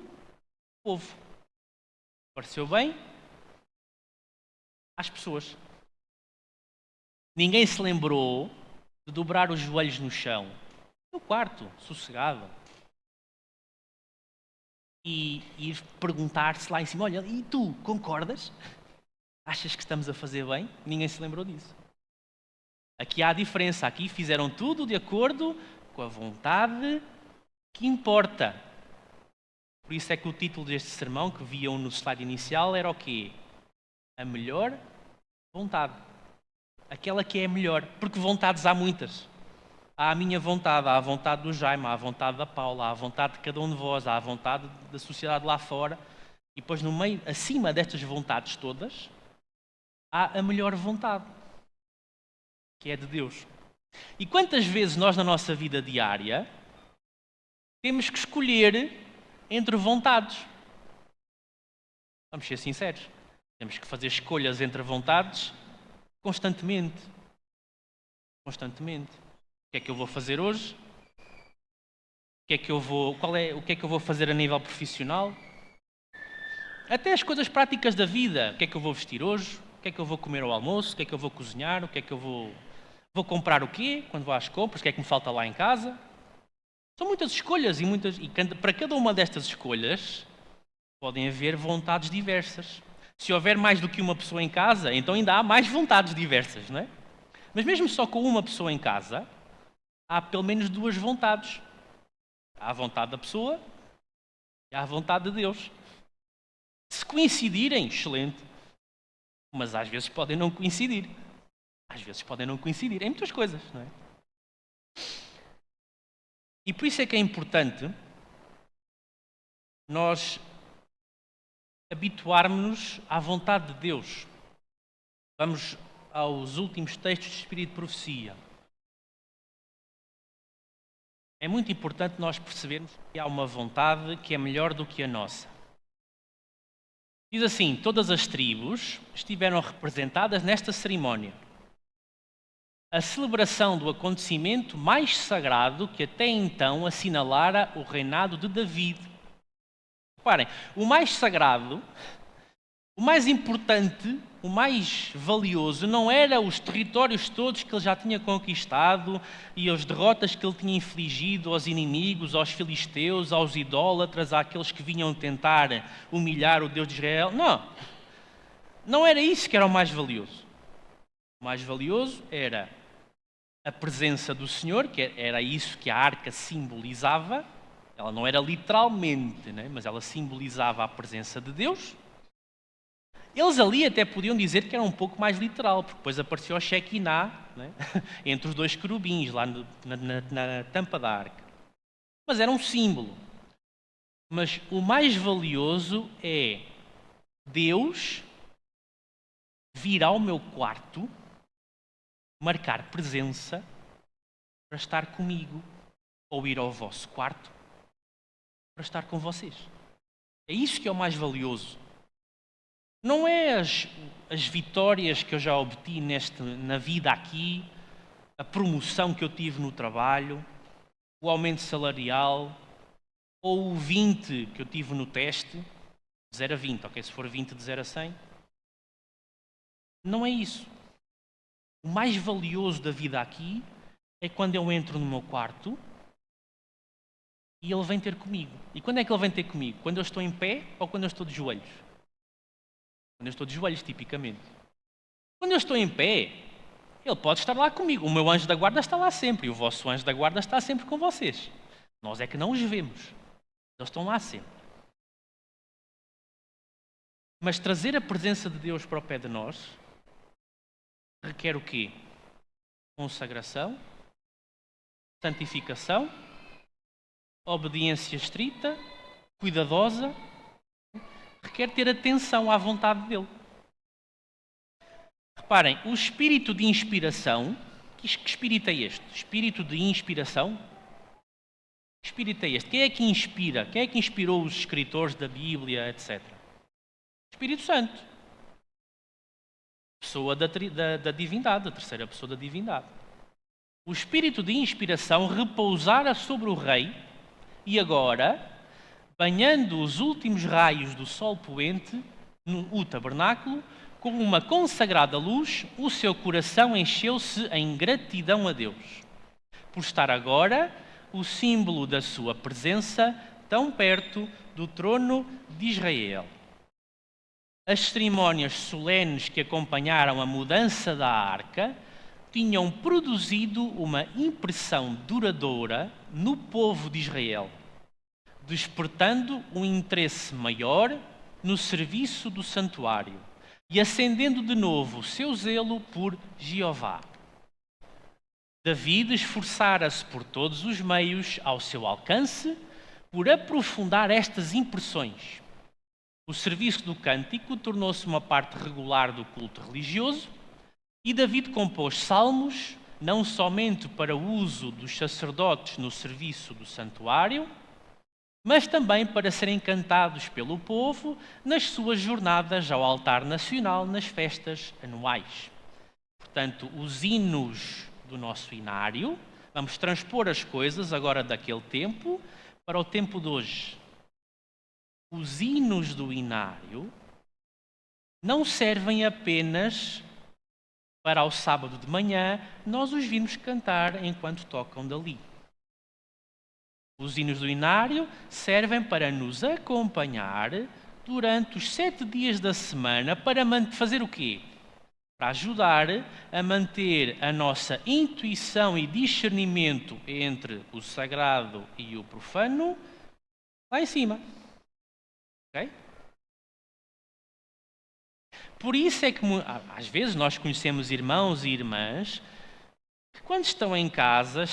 A: povo. Pareceu bem às pessoas. Ninguém se lembrou de dobrar os joelhos no chão No quarto, sossegado. E ir perguntar-se lá em cima, olha, e tu, concordas? Achas que estamos a fazer bem? Ninguém se lembrou disso. Aqui há a diferença. Aqui fizeram tudo de acordo com a vontade que importa. Por isso é que o título deste sermão, que viam no slide inicial, era o quê? A melhor vontade. Aquela que é a melhor. Porque vontades há muitas. Há a minha vontade, há a vontade do Jaime, há a vontade da Paula, há a vontade de cada um de vós, há a vontade da sociedade lá fora. E depois, no meio, acima destas vontades todas, há a melhor vontade, que é de Deus. E quantas vezes nós, na nossa vida diária, temos que escolher entre vontades? Vamos ser sinceros. Temos que fazer escolhas entre vontades constantemente. Constantemente. O que é que eu vou fazer hoje? O que é que eu vou fazer a nível profissional? Até as coisas práticas da vida. O que é que eu vou vestir hoje? O que é que eu vou comer ao almoço? O que é que eu vou cozinhar? O que é que eu vou comprar o quê? Quando vou às compras? O que é que me falta lá em casa? São muitas escolhas e para cada uma destas escolhas podem haver vontades diversas. Se houver mais do que uma pessoa em casa, então ainda há mais vontades diversas, não é? Mas mesmo só com uma pessoa em casa, há pelo menos duas vontades. Há a vontade da pessoa e há a vontade de Deus. Se coincidirem, excelente. Mas às vezes podem não coincidir. Às vezes podem não coincidir em muitas coisas, não é? E por isso é que é importante nós habituarmos-nos à vontade de Deus. Vamos aos últimos textos de Espírito de Profecia. É muito importante nós percebermos que há uma vontade que é melhor do que a nossa. Diz assim, todas as tribos estiveram representadas nesta cerimónia. A celebração do acontecimento mais sagrado que até então assinalara o reinado de David. Reparem, o mais sagrado, o mais importante, o mais valioso não era os territórios todos que ele já tinha conquistado e as derrotas que ele tinha infligido aos inimigos, aos filisteus, aos idólatras, àqueles que vinham tentar humilhar o Deus de Israel. Não era isso que era o mais valioso. O mais valioso era a presença do Senhor, que era isso que a arca simbolizava. Ela não era literalmente, né? Mas ela simbolizava a presença de Deus. Eles ali até podiam dizer que era um pouco mais literal, porque depois apareceu o Shekinah, né? Entre os dois querubins, lá na tampa da arca. Mas era um símbolo. Mas o mais valioso é Deus vir ao meu quarto, marcar presença para estar comigo, ou ir ao vosso quarto para estar com vocês. É isso que é o mais valioso. Não é as vitórias que eu já obtive na vida aqui, a promoção que eu tive no trabalho, o aumento salarial, ou o 20 que eu tive no teste, de 0 a 20, ok? Se for 20 de 0 a 100. Não é isso. O mais valioso da vida aqui é quando eu entro no meu quarto e ele vem ter comigo. E quando é que ele vem ter comigo? Quando eu estou em pé ou quando eu estou de joelhos? Quando eu estou de joelhos, tipicamente. Quando eu estou em pé, ele pode estar lá comigo. O meu anjo da guarda está lá sempre e o vosso anjo da guarda está sempre com vocês. Nós é que não os vemos. Eles estão lá sempre. Mas trazer a presença de Deus para o pé de nós requer o quê? Consagração, santificação, obediência estrita, cuidadosa, requer ter atenção à vontade dele. Reparem, o espírito de inspiração, que espírito é este? Espírito de inspiração? Que espírito é este? Quem é que inspira? Quem é que inspirou os escritores da Bíblia, etc.? Espírito Santo. Pessoa da divindade, a terceira pessoa da divindade. O espírito de inspiração repousara sobre o rei e agora, banhando os últimos raios do sol poente no tabernáculo, com uma consagrada luz, o seu coração encheu-se em gratidão a Deus, por estar agora o símbolo da sua presença tão perto do trono de Israel. As cerimónias solenes que acompanharam a mudança da arca tinham produzido uma impressão duradoura no povo de Israel, despertando um interesse maior no serviço do santuário e acendendo de novo o seu zelo por Jeová. David esforçara-se por todos os meios ao seu alcance por aprofundar estas impressões. O serviço do cântico tornou-se uma parte regular do culto religioso e David compôs salmos não somente para o uso dos sacerdotes no serviço do santuário, mas também para serem cantados pelo povo nas suas jornadas ao altar nacional nas festas anuais. Portanto, os hinos do nosso inário, vamos transpor as coisas agora daquele tempo para o tempo de hoje. Os hinos do inário não servem apenas para ao sábado de manhã nós os vimos cantar enquanto tocam dali. Os hinos do inário servem para nos acompanhar durante os 7 dias da semana para fazer o quê? Para ajudar a manter a nossa intuição e discernimento entre o sagrado e o profano lá em cima. Okay? Por isso é que às vezes nós conhecemos irmãos e irmãs que quando estão em casa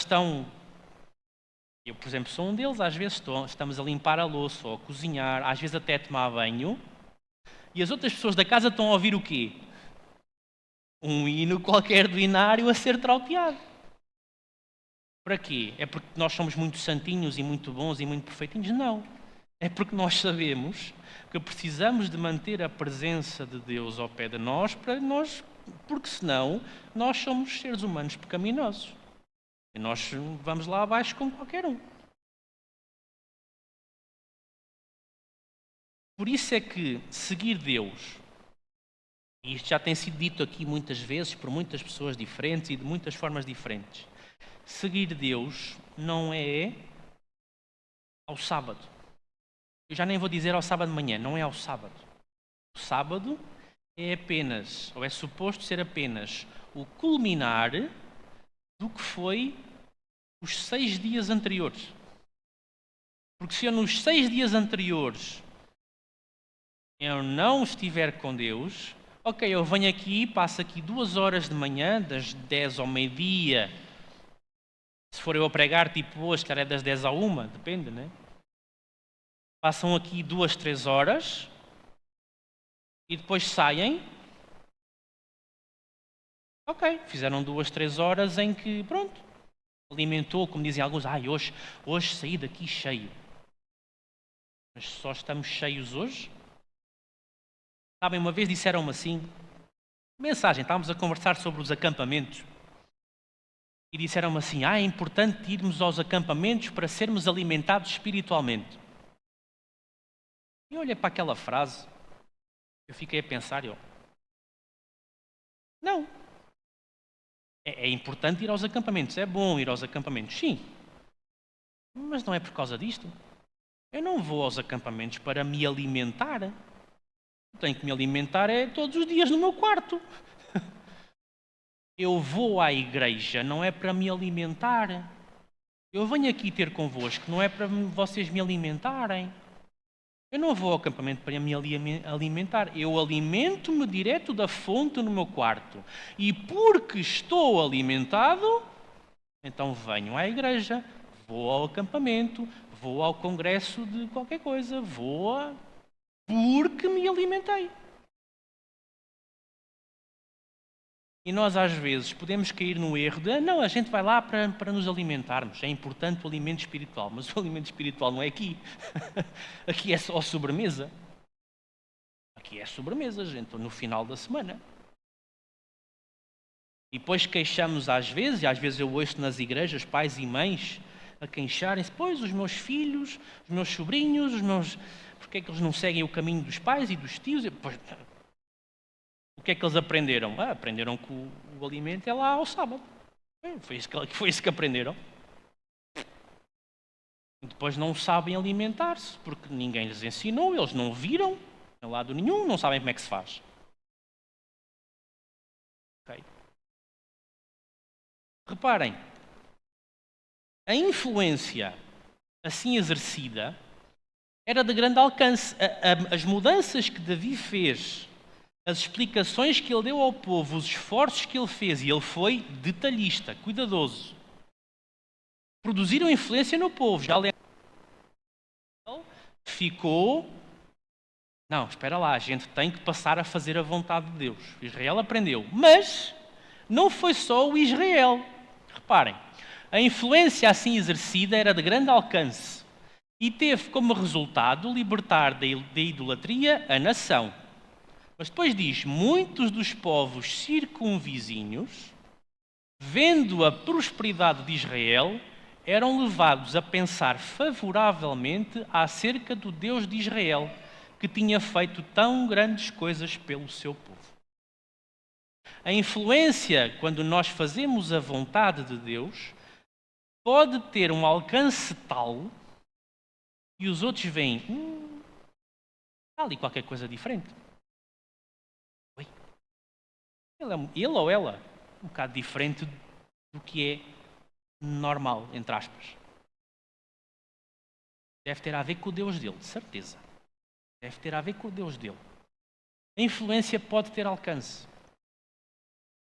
A: eu, por exemplo, sou um deles, às vezes estamos a limpar a louça ou a cozinhar, às vezes até a tomar banho, e as outras pessoas da casa estão a ouvir o quê? Um hino qualquer do inário a ser trauteado. Para quê? É porque nós somos muito santinhos e muito bons e muito perfeitinhos? Não. É porque nós sabemos que precisamos de manter a presença de Deus ao pé de nós, porque senão nós somos seres humanos pecaminosos. E nós vamos lá abaixo como qualquer um. Por isso é que seguir Deus, e isto já tem sido dito aqui muitas vezes por muitas pessoas diferentes e de muitas formas diferentes, seguir Deus não é ao sábado. Eu já nem vou dizer ao sábado de manhã, não é ao sábado. O sábado é apenas, ou é suposto ser apenas, o culminar do que foi os 6 dias anteriores. Porque se eu nos 6 dias anteriores eu não estiver com Deus, ok, eu venho aqui, passo aqui 2 horas de manhã, das 10 ao meio-dia. Se for eu a pregar, tipo hoje, que é das 10 à 1, depende, né? Passam aqui 2, 3 horas e depois saem. Ok, fizeram 2, 3 horas em que, pronto, alimentou, como dizem alguns, hoje saí daqui cheio. Mas só estamos cheios hoje? Sabem, uma vez disseram-me assim, mensagem, estávamos a conversar sobre os acampamentos. E disseram-me assim, é importante irmos aos acampamentos para sermos alimentados espiritualmente. E eu olhei para aquela frase, eu fiquei a pensar, não. É importante ir aos acampamentos, é bom ir aos acampamentos, sim. Mas não é por causa disto. Eu não vou aos acampamentos para me alimentar. Tenho que me alimentar todos os dias no meu quarto. Eu vou à igreja, não é para me alimentar. Eu venho aqui ter convosco, não é para vocês me alimentarem. Eu não vou ao acampamento para me alimentar. Eu alimento-me direto da fonte no meu quarto. E porque estou alimentado, então venho à igreja, vou ao acampamento, vou ao congresso de qualquer coisa, porque me alimentei. E nós às vezes podemos cair no erro de não, a gente vai lá para nos alimentarmos. É importante o alimento espiritual, mas o alimento espiritual não é aqui. Aqui é só sobremesa. Aqui é sobremesa, gente, no final da semana. E depois queixamos às vezes, e às vezes eu ouço nas igrejas, pais e mães, a queixarem-se, pois os meus filhos, os meus sobrinhos, porque é que eles não seguem o caminho dos pais e dos tios? Pois, o que é que eles aprenderam? Aprenderam que o alimento é lá ao sábado. Foi isso que aprenderam. Depois não sabem alimentar-se, porque ninguém lhes ensinou, eles não viram em lado nenhum, não sabem como é que se faz. Okay. Reparem, a influência assim exercida era de grande alcance. As mudanças que Davi fez, as explicações que ele deu ao povo, os esforços que ele fez, e ele foi detalhista, cuidadoso, produziram influência no povo. Já ficou... Não, espera lá, a gente tem que passar a fazer a vontade de Deus. Israel aprendeu. Mas não foi só o Israel. Reparem, a influência assim exercida era de grande alcance e teve como resultado libertar da idolatria a nação. Mas depois diz, muitos dos povos circunvizinhos, vendo a prosperidade de Israel, eram levados a pensar favoravelmente acerca do Deus de Israel, que tinha feito tão grandes coisas pelo seu povo. A influência, quando nós fazemos a vontade de Deus, pode ter um alcance tal e os outros veem, há ali qualquer coisa diferente. Oi? Ele ou ela, um bocado diferente do que é normal, entre aspas. Deve ter a ver com o Deus dele, de certeza. Deve ter a ver com o Deus dele. A influência pode ter alcance.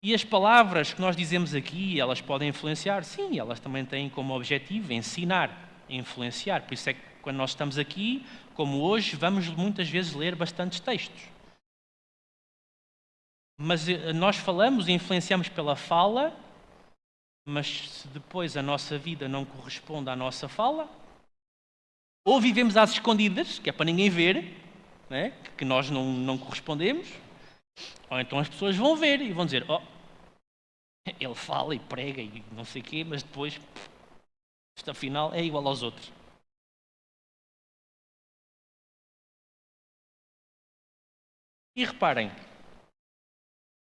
A: E as palavras que nós dizemos aqui, elas podem influenciar? Sim, elas também têm como objetivo ensinar, influenciar. Por isso é que quando nós estamos aqui, como hoje, vamos muitas vezes ler bastantes textos. Mas nós falamos e influenciamos pela fala, mas se depois a nossa vida não corresponde à nossa fala, ou vivemos às escondidas, que é para ninguém ver, né? Que nós não correspondemos, ou então as pessoas vão ver e vão dizer, ele fala e prega e não sei o quê, mas depois, isto afinal é igual aos outros. E reparem,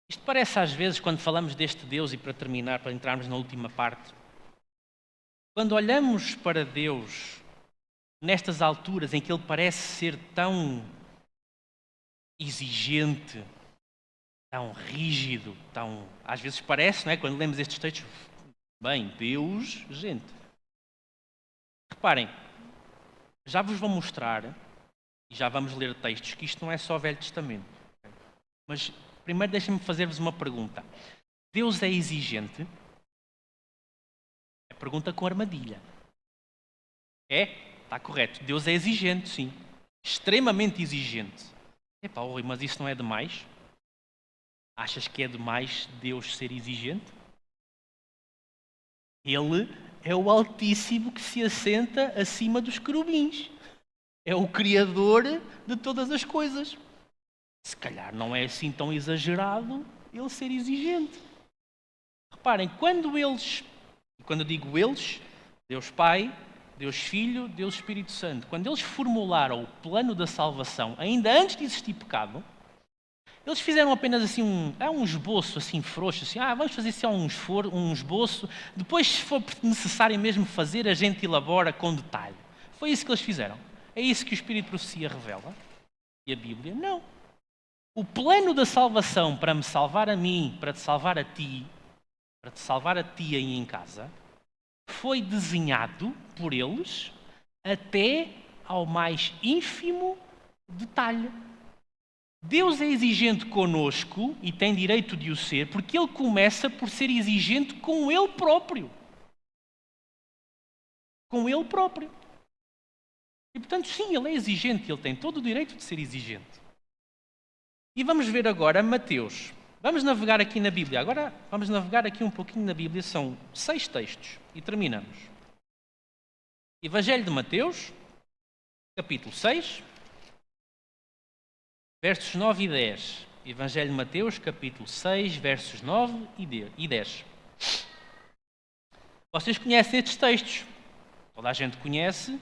A: isto parece às vezes, quando falamos deste Deus, e para terminar, para entrarmos na última parte, quando olhamos para Deus nestas alturas em que ele parece ser tão exigente, tão rígido, tão... Às vezes parece, não é? Quando lemos estes textos, bem, Deus, gente. Reparem, já vos vou mostrar, e já vamos ler textos, que isto não é só Velho Testamento. Mas primeiro deixem-me fazer-vos uma pergunta. Deus é exigente? É pergunta com armadilha. É? Está correto. Deus é exigente, sim. Extremamente exigente. Epá, Rui, mas isso não é demais? Achas que é demais Deus ser exigente? Ele é o Altíssimo que se assenta acima dos querubins. É o Criador de todas as coisas. Se calhar não é assim tão exagerado ele ser exigente. Reparem, quando eu digo eles, Deus Pai, Deus Filho, Deus Espírito Santo, quando eles formularam o plano da salvação, ainda antes de existir pecado, eles fizeram apenas assim um esboço assim frouxo, assim, vamos fazer assim um esboço, depois se for necessário mesmo fazer, a gente elabora com detalhe. Foi isso que eles fizeram. É isso que o Espírito de Profecia revela? E a Bíblia? Não. O plano da salvação para me salvar a mim, para te salvar a ti, para te salvar a ti aí em casa, foi desenhado por eles até ao mais ínfimo detalhe. Deus é exigente conosco e tem direito de o ser, porque Ele começa por ser exigente com Ele próprio. Com Ele próprio. E portanto, sim, Ele é exigente, Ele tem todo o direito de ser exigente. E vamos ver agora Mateus. Vamos navegar aqui na Bíblia. Agora vamos navegar aqui um pouquinho na Bíblia. São 6 textos e terminamos. Evangelho de Mateus, capítulo 6, versos 9 e 10. Evangelho de Mateus, capítulo 6, versos 9 e 10. Vocês conhecem estes textos. Toda a gente conhece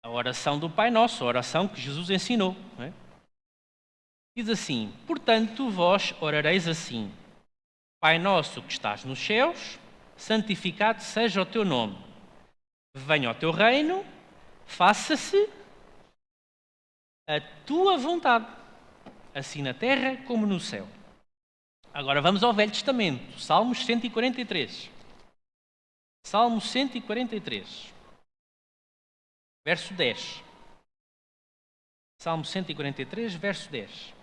A: a oração do Pai Nosso, a oração que Jesus ensinou, não é? Diz assim, portanto, vós orareis assim, Pai nosso que estás nos céus, santificado seja o teu nome. Venha ao teu reino, faça-se a tua vontade, assim na terra como no céu. Agora vamos ao Velho Testamento, Salmos 143. Salmo 143, verso 10. Salmo 143, verso 10.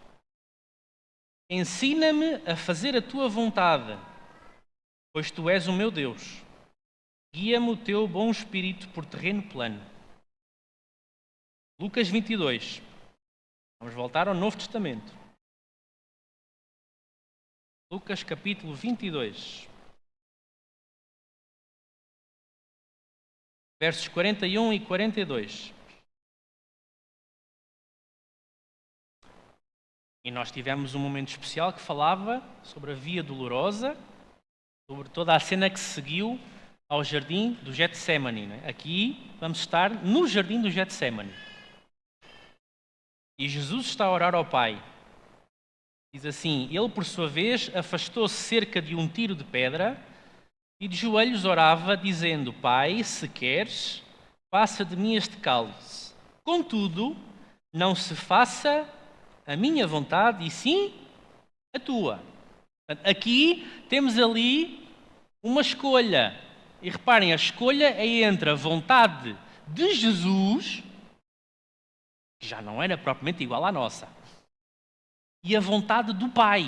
A: Ensina-me a fazer a tua vontade, pois tu és o meu Deus. Guia-me o teu bom espírito por terreno plano. Lucas 22. Vamos voltar ao Novo Testamento. Lucas capítulo 22. Versos 41 e 42. E nós tivemos um momento especial que falava sobre a Via Dolorosa, sobre toda a cena que se seguiu ao jardim do Getsemane. Né? Aqui vamos estar no jardim do Getsemane. E Jesus está a orar ao Pai. Diz assim: ele, por sua vez, afastou-se cerca de um tiro de pedra e de joelhos orava, dizendo: Pai, se queres, passa de mim este cálice. Contudo, não se faça a minha vontade, e sim a tua. Aqui temos ali uma escolha. E reparem, a escolha é entre a vontade de Jesus, que já não era propriamente igual à nossa, e a vontade do Pai.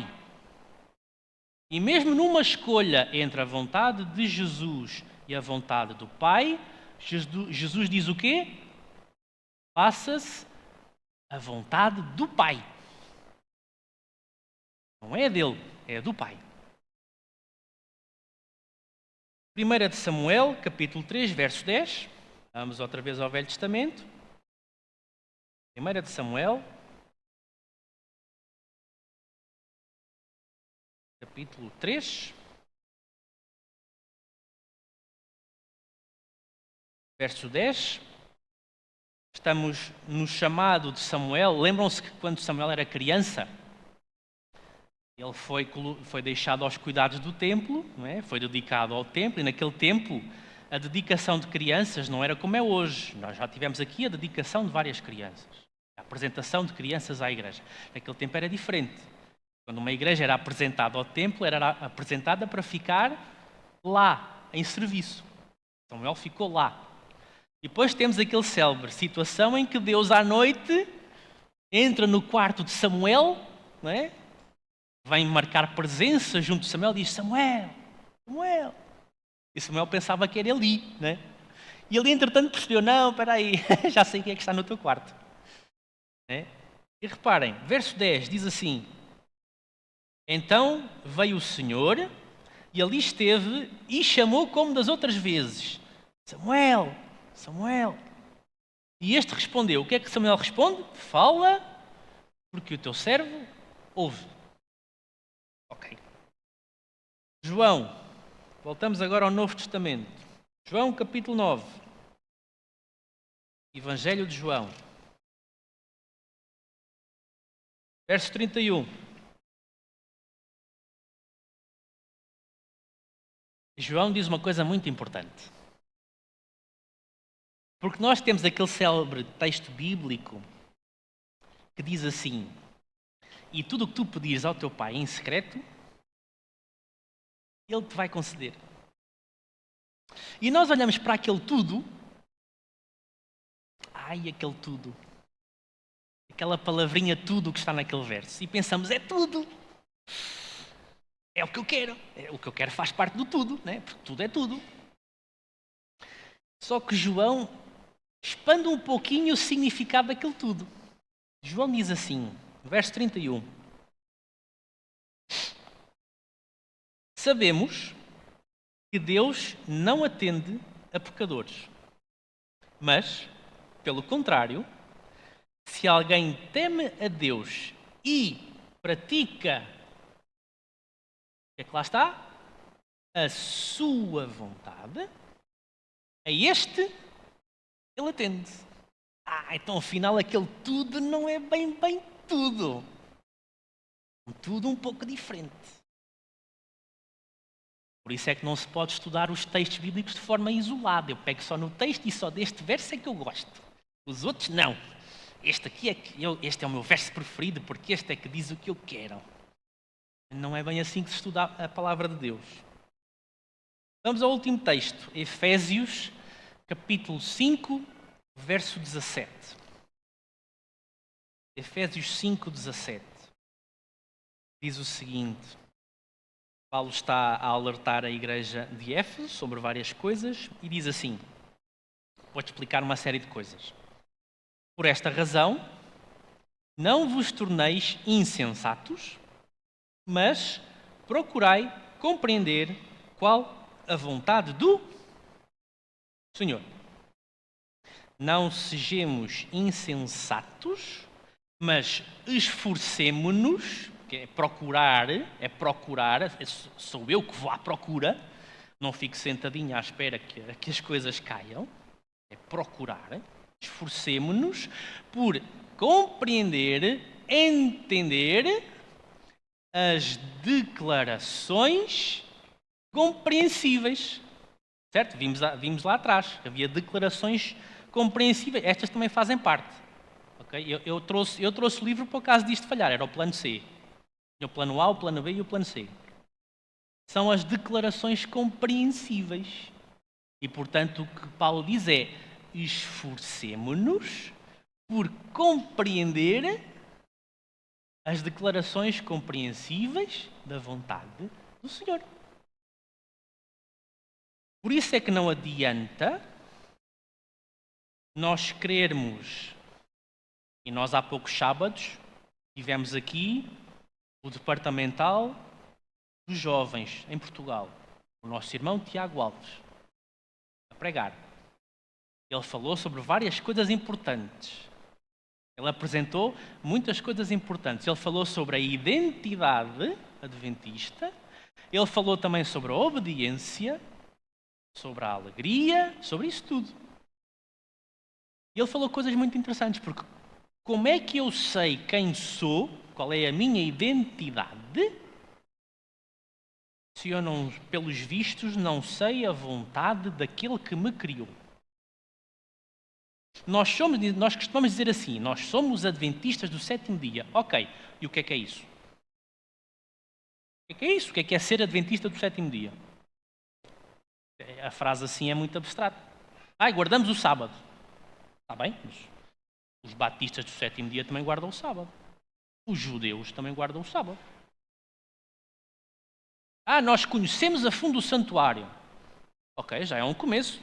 A: E mesmo numa escolha entre a vontade de Jesus e a vontade do Pai, Jesus diz o quê? Faça-se a vontade do Pai. Não é dele, é do Pai. 1 de Samuel, capítulo 3, verso 10. Vamos outra vez ao Velho Testamento. 1 de Samuel, capítulo 3, verso 10. Estamos no chamado de Samuel. Lembram-se que quando Samuel era criança, ele foi deixado aos cuidados do templo, não é? Foi dedicado ao templo, e naquele tempo a dedicação de crianças não era como é hoje. Nós já tivemos aqui a dedicação de várias crianças, a apresentação de crianças à igreja. Naquele tempo era diferente. Quando uma igreja era apresentada ao templo, era apresentada para ficar lá, em serviço. Samuel ficou lá. E depois temos aquele célebre situação em que Deus à noite entra no quarto de Samuel, não é? Vem marcar presença junto de Samuel e diz: Samuel, Samuel. E Samuel pensava que era Eli, né? E ele, entretanto, percebeu: não, espera aí, já sei quem é que está no teu quarto. Né? E reparem, verso 10 diz assim: então veio o Senhor e ali esteve e chamou como das outras vezes: Samuel, Samuel. E este respondeu. O que é que Samuel responde? Fala, porque o teu servo ouve. Ok. João, voltamos agora ao Novo Testamento. João capítulo 9. Evangelho de João. Verso 31. João diz uma coisa muito importante. Porque nós temos aquele célebre texto bíblico que diz assim: e tudo o que tu pedires ao teu pai em secreto, ele te vai conceder. E nós olhamos para aquele tudo, aquele tudo, aquela palavrinha tudo que está naquele verso, e pensamos: é tudo. É o que eu quero. O que eu quero faz parte do tudo, né? Porque tudo é tudo. Só que João expande um pouquinho o significado daquele tudo. João diz assim, verso 31. Sabemos que Deus não atende a pecadores. Mas, pelo contrário, se alguém teme a Deus e pratica, o que é que lá está? A sua vontade, a este ele atende. Então afinal aquele tudo não é bem tudo. Um tudo um pouco diferente. Por isso é que não se pode estudar os textos bíblicos de forma isolada. Eu pego só no texto e só deste verso é que eu gosto. Os outros, não. Este aqui este é o meu verso preferido porque este é que diz o que eu quero. Não é bem assim que se estuda a palavra de Deus. Vamos ao último texto, Efésios, capítulo 5, verso 17. Efésios 5, 17. Diz o seguinte: Paulo está a alertar a igreja de Éfeso sobre várias coisas e diz assim, vou-te explicar uma série de coisas. Por esta razão, não vos torneis insensatos, mas procurai compreender qual a vontade do Senhor. Não sejamos insensatos, mas esforcemo-nos, que é procurar, sou eu que vou à procura, não fico sentadinho à espera que as coisas caiam, é procurar, esforcemo-nos por compreender, entender as declarações compreensíveis. Certo? Vimos lá atrás, havia declarações compreensíveis, estas também fazem parte. Okay? Eu trouxe o livro por causa disto falhar, era o plano C. O plano A, o plano B e o plano C. São as declarações compreensíveis. E, portanto, o que Paulo diz é: esforcemo-nos por compreender as declarações compreensíveis da vontade do Senhor. Por isso é que não adianta nós querermos, e nós há poucos sábados tivemos aqui o departamental dos jovens em Portugal, o nosso irmão Tiago Alves, a pregar. Ele falou sobre várias coisas importantes. Ele apresentou muitas coisas importantes. Ele falou sobre a identidade adventista, ele falou também sobre a obediência, sobre a alegria, sobre isso tudo. E ele falou coisas muito interessantes, porque como é que eu sei quem sou, qual é a minha identidade, se eu não, pelos vistos, não sei a vontade daquele que me criou? Nós costumamos dizer assim, nós somos adventistas do sétimo dia. Ok, e o que é isso? O que é isso? O que é ser adventista do sétimo dia? A frase assim é muito abstrata. Guardamos o sábado. Está bem? Os batistas do sétimo dia também guardam o sábado. Os judeus também guardam o sábado. Nós conhecemos a fundo o santuário. Ok, já é um começo.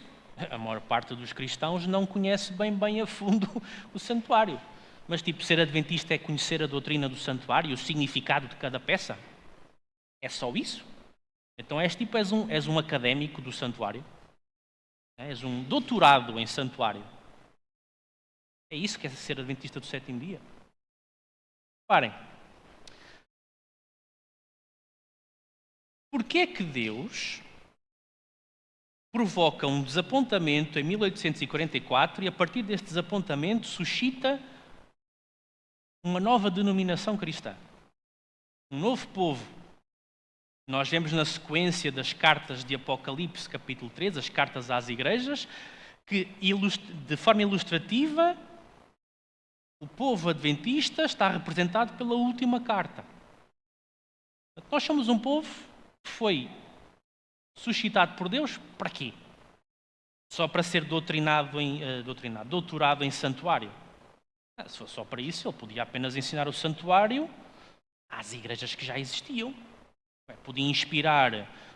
A: A maior parte dos cristãos não conhece bem a fundo o santuário. Mas, ser adventista é conhecer a doutrina do santuário, o significado de cada peça? É só isso? Então és um académico do santuário? És um doutorado em santuário? É isso que é ser adventista do sétimo dia? Reparem. Porquê é que Deus provoca um desapontamento em 1844 e a partir deste desapontamento suscita uma nova denominação cristã? Um novo povo. Nós vemos na sequência das cartas de Apocalipse, capítulo 3, as cartas às igrejas, que de forma ilustrativa o povo adventista está representado pela última carta. Nós somos um povo que foi suscitado por Deus para quê? Só para ser doutorado em santuário? Se fosse só para isso, ele podia apenas ensinar o santuário às igrejas que já existiam. Podia inspirar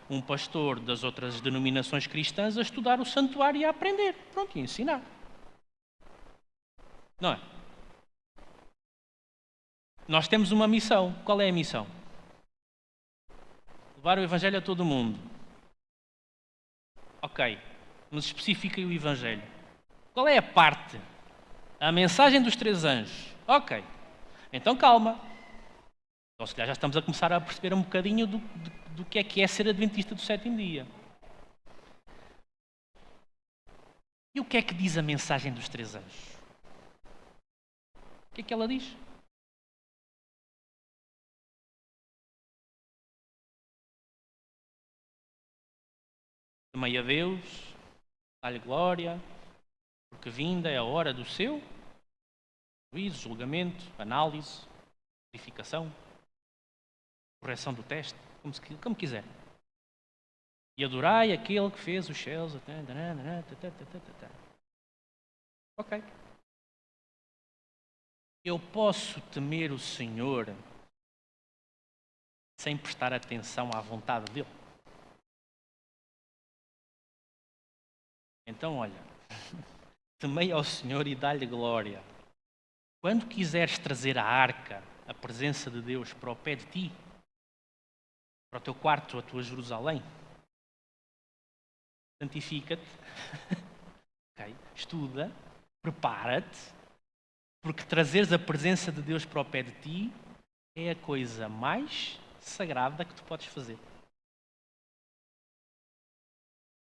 A: um pastor das outras denominações cristãs a estudar o santuário e a aprender. Pronto, e ensinar. Não é? Nós temos uma missão. Qual é a missão? Levar o Evangelho a todo mundo. Ok, mas especifiquem o Evangelho. Qual é a parte? A mensagem dos 3 anjos. Ok, então calma. Então se calhar já estamos a começar a perceber um bocadinho do que é ser adventista do sétimo dia. E o que é que diz a mensagem dos 3 anjos? O que é que ela diz? Temei a Deus, dá-lhe glória, porque vinda é a hora do seu juízo, julgamento, análise, verificação, correção do teste, como quiser. E adorai aquele que fez os céus. Ok. Eu posso temer o Senhor sem prestar atenção à vontade dele. Então, olha, temei ao Senhor e dá-lhe glória. Quando quiseres trazer a arca, a presença de Deus, para o pé de ti, para o teu quarto, a tua Jerusalém, santifica-te, okay? Estuda, prepara-te, porque trazeres a presença de Deus para o pé de ti é a coisa mais sagrada que tu podes fazer.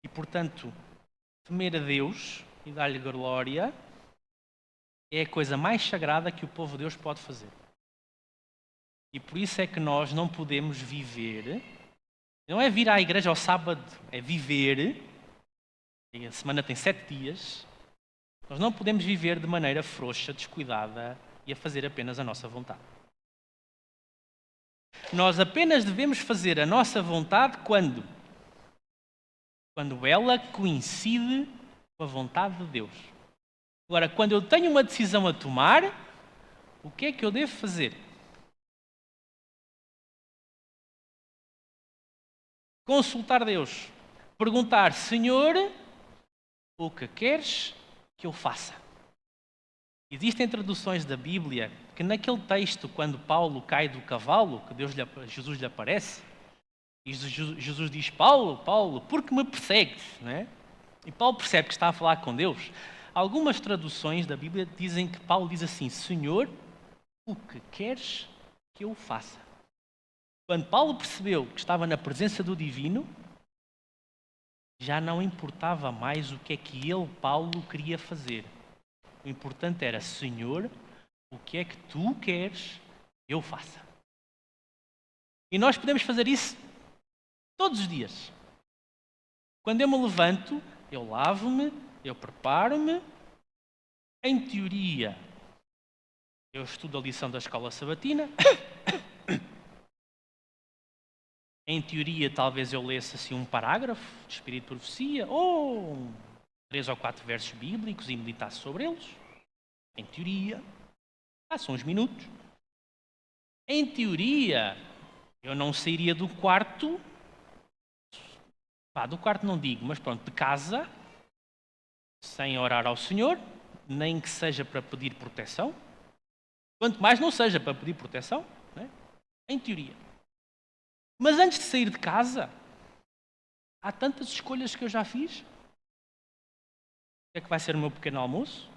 A: E, portanto, temer a Deus e dar-lhe glória é a coisa mais sagrada que o povo de Deus pode fazer. E por isso é que nós não podemos viver, não é vir à igreja ao sábado, é viver, e a semana tem 7 dias, nós não podemos viver de maneira frouxa, descuidada e a fazer apenas a nossa vontade. Nós apenas devemos fazer a nossa vontade quando ela coincide com a vontade de Deus. Agora, quando eu tenho uma decisão a tomar, o que é que eu devo fazer? Consultar Deus. Perguntar, Senhor, o que queres que eu faça? Existem traduções da Bíblia que naquele texto, quando Paulo cai do cavalo, que Jesus lhe aparece, e Jesus diz, Paulo, por que me persegues? Não é? E Paulo percebe que está a falar com Deus. Algumas traduções da Bíblia dizem que Paulo diz assim, Senhor, o que queres que eu faça? Quando Paulo percebeu que estava na presença do Divino, já não importava mais o que é que ele, Paulo, queria fazer. O importante era, Senhor, o que é que tu queres que eu faça? E nós podemos fazer isso todos os dias. Quando eu me levanto, eu lavo-me, eu preparo-me. Em teoria, eu estudo a lição da escola sabatina. Em teoria, talvez eu lesse assim um parágrafo de Espírito de Profecia ou 3 ou 4 versos bíblicos e meditasse sobre eles. Em teoria, são uns minutos. Em teoria, eu não sairia do quarto, do quarto não digo, mas pronto, de casa, sem orar ao Senhor, nem que seja para pedir proteção. Quanto mais não seja para pedir proteção, né? Em teoria. Mas antes de sair de casa, há tantas escolhas que eu já fiz. O que é que vai ser o meu pequeno almoço?